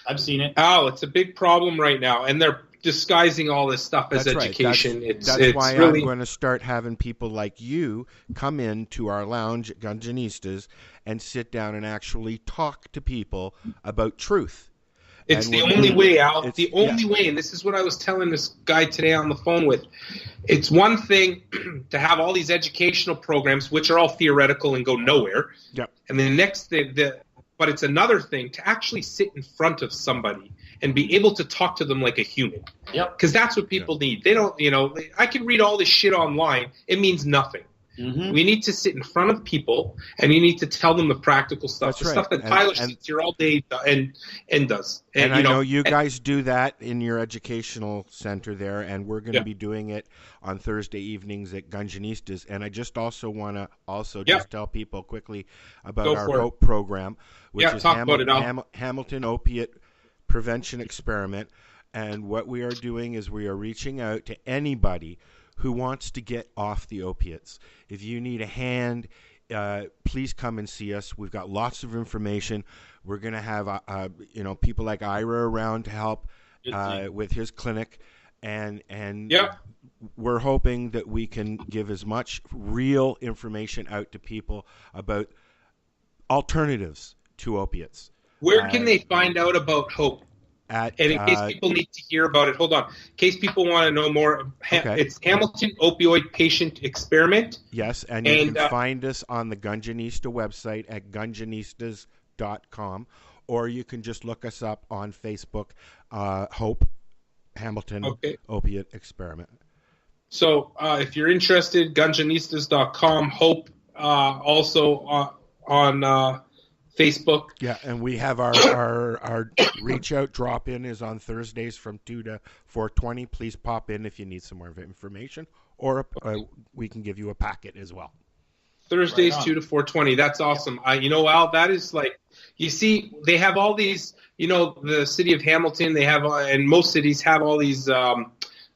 I've seen it. Oh, it's a big problem right now, and they're disguising all this stuff as education. Right. That's why really... I'm going to start having people like you come in to our lounge at Gunjanistas and sit down and actually talk to people about truth. It's the only way, Al. It's the only way, and this is what I was telling this guy today on the phone with. It's one thing to have all these educational programs, which are all theoretical and go nowhere. Yep. And the next thing, but it's another thing to actually sit in front of somebody and be able to talk to them like a human. Yep. Because that's what people need. They don't, I can read all this shit online. It means nothing. Mm-hmm. We need to sit in front of people, and you need to tell them the practical stuff, stuff that Tyler sits here all day and does. And I know you guys do that in your educational center there, and we're going to be doing it on Thursday evenings at Gunjanistas. And I just also want to just tell people quickly about our HOPE program, which is Hamilton Opiate Prevention Experiment. And what we are doing is we are reaching out to anybody who wants to get off the opiates. If you need a hand, please come and see us. We've got lots of information. We're going to have people like Ira around to help with his clinic, and we're hoping that we can give as much real information out to people about alternatives to opiates. Where can they find out about HOPE? And in case people need to hear about it, hold on. In case people want to know more, it's Hamilton Opioid Patient Experiment. Yes, and you can find us on the Gunjanista website at gunjanistas.com, or you can just look us up on Facebook, HOPE, Hamilton Opiate Experiment. So if you're interested, gunjanistas.com, HOPE, also on Facebook. Yeah, and we have our reach out drop in is on Thursdays from 2 to 4:20. Please pop in if you need some more information, or we can give you a packet as well. Thursdays 2 to 4:20. That's awesome. Al, that is like, you see, they have all these. The city of Hamilton, they have, and most cities have all these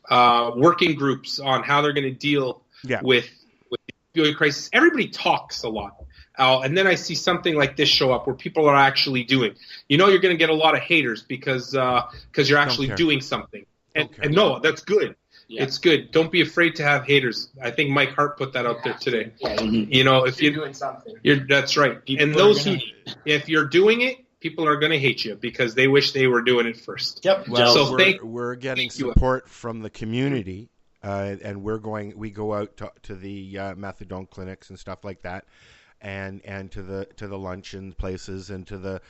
working groups on how they're going to deal with the opioid crisis. Everybody talks a lot. And then I see something like this show up where people are actually doing. You're going to get a lot of haters because you're actually doing something. And no, that's good. Yeah. It's good. Don't be afraid to have haters. I think Mike Hart put that out there today. Yeah. You know, if you're doing something, that's right. People And those are who, gonna- if you're doing it, people are going to hate you because they wish they were doing it first. Yep. Well, So we're getting thank you. support from the community, and we go out to the methadone clinics and stuff like that, and to the luncheon places and to the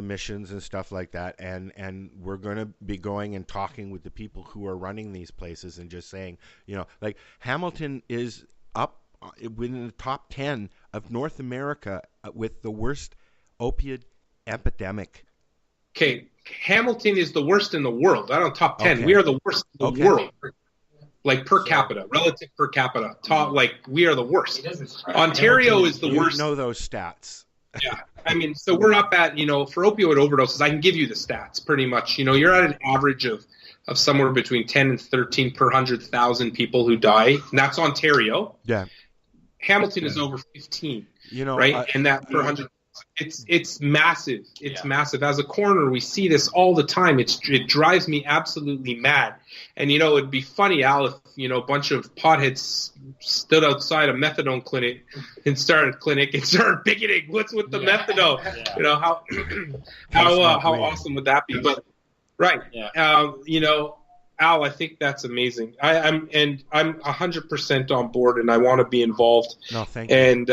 missions and stuff like that, and we're going to be going and talking with the people who are running these places and just saying, you know, like Hamilton is up within the top 10 of North America with the worst opiate epidemic. Okay, Hamilton is the worst in the world. I don't top 10. Okay. We are the worst in the Okay. world. Like per capita, relative per capita. Top, like we are the worst. Ontario is the You worst. know those stats. Yeah. I mean, so we're up at, you know, for opioid overdoses, I can give you the stats pretty much. You know, you're at an average of somewhere between 10 and 13 per 100,000 people who die. And that's Ontario. Yeah. Hamilton is over 15, You know, right? And that per 100. It's massive. It's massive. As a coroner, we see this all the time. It drives me absolutely mad. And, you know, it'd be funny, Al, if, you know, a bunch of potheads stood outside a methadone clinic and started picketing. What's with the methadone? Yeah. You know, how awesome would that be? But, right. Yeah. You know, Al, I think that's amazing. I'm 100% on board, and I want to be involved. No, thank you. And,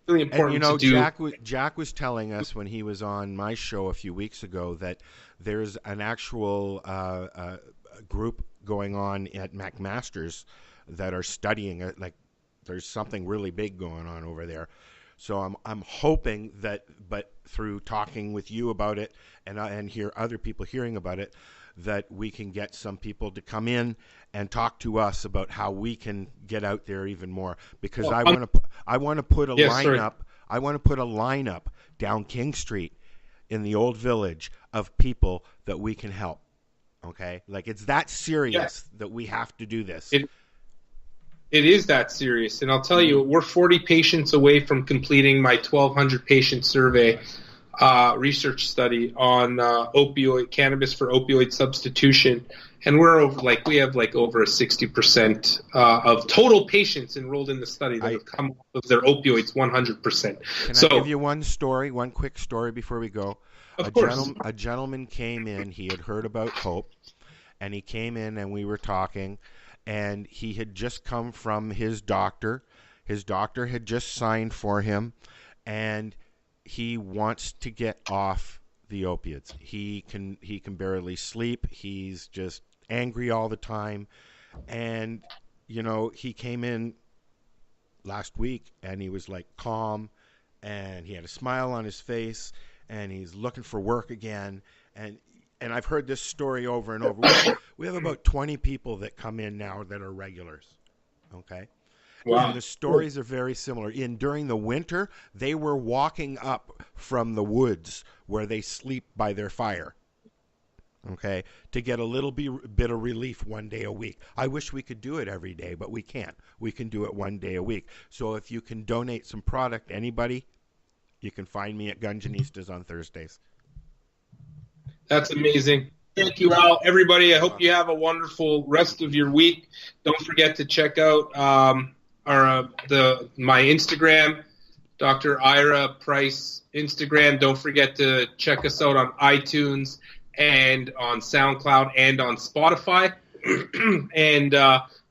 really important And you know, to do. Jack was telling us when he was on my show a few weeks ago that there's an actual group going on at McMaster's that are studying it. Like, there's something really big going on over there. So I'm hoping that, but through talking with you about it and hear other people hearing about it, that we can get some people to come in and talk to us about how we can get out there even more. Because I want to put a lineup. I want to put a lineup down King Street in the old village of people that we can help. Okay, like it's that serious that we have to do this. It is that serious, and I'll tell you, we're 40 patients away from completing my 1,200 patient survey research study on cannabis for opioid substitution, and we have over a 60% of total patients enrolled in the study that have come off of their opioids 100%. Can I give you one quick story before we go? Of course. A gentleman came in. He had heard about Hope, and he came in, and we were talking, and he had just come from his doctor. His doctor had just signed for him, and he wants to get off the opiates. He can barely sleep. He's just angry all the time. And, you know, he came in last week and he was like calm and he had a smile on his face and he's looking for work again. And I've heard this story over and over. We have about 20 people that come in now that are regulars. Okay. Wow. And the stories are very similar. During the winter, they were walking up from the woods where they sleep by their fire, okay, to get a little bit of relief one day a week. I wish we could do it every day, but we can't. We can do it one day a week. So if you can donate some product, anybody, you can find me at Gunjanistas on Thursdays. That's amazing. Thank you, Al. Everybody, I hope you have a wonderful rest of your week. Don't forget to check out my Instagram, Dr. Ira Price Instagram. Don't forget to check us out on iTunes and on SoundCloud and on Spotify. And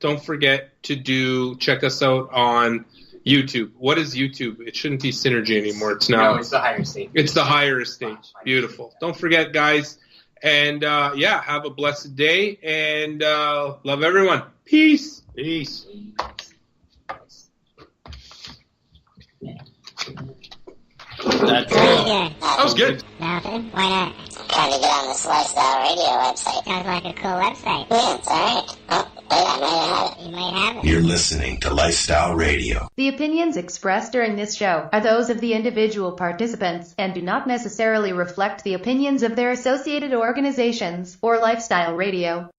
don't forget to check us out on YouTube. What is YouTube? It shouldn't be Synergy anymore. It's now. No, it's the higher state. It's the higher state. Beautiful. Don't forget, guys. And have a blessed day. And love everyone. Peace. Peace. That's That was good. Nothing? Why not? Trying to get on this Lifestyle Radio website. Sounds like a cool website. Yeah, it's alright. Oh, wait, I might have it. You might have it. You're listening to Lifestyle Radio. The opinions expressed during this show are those of the individual participants and do not necessarily reflect the opinions of their associated organizations or Lifestyle Radio.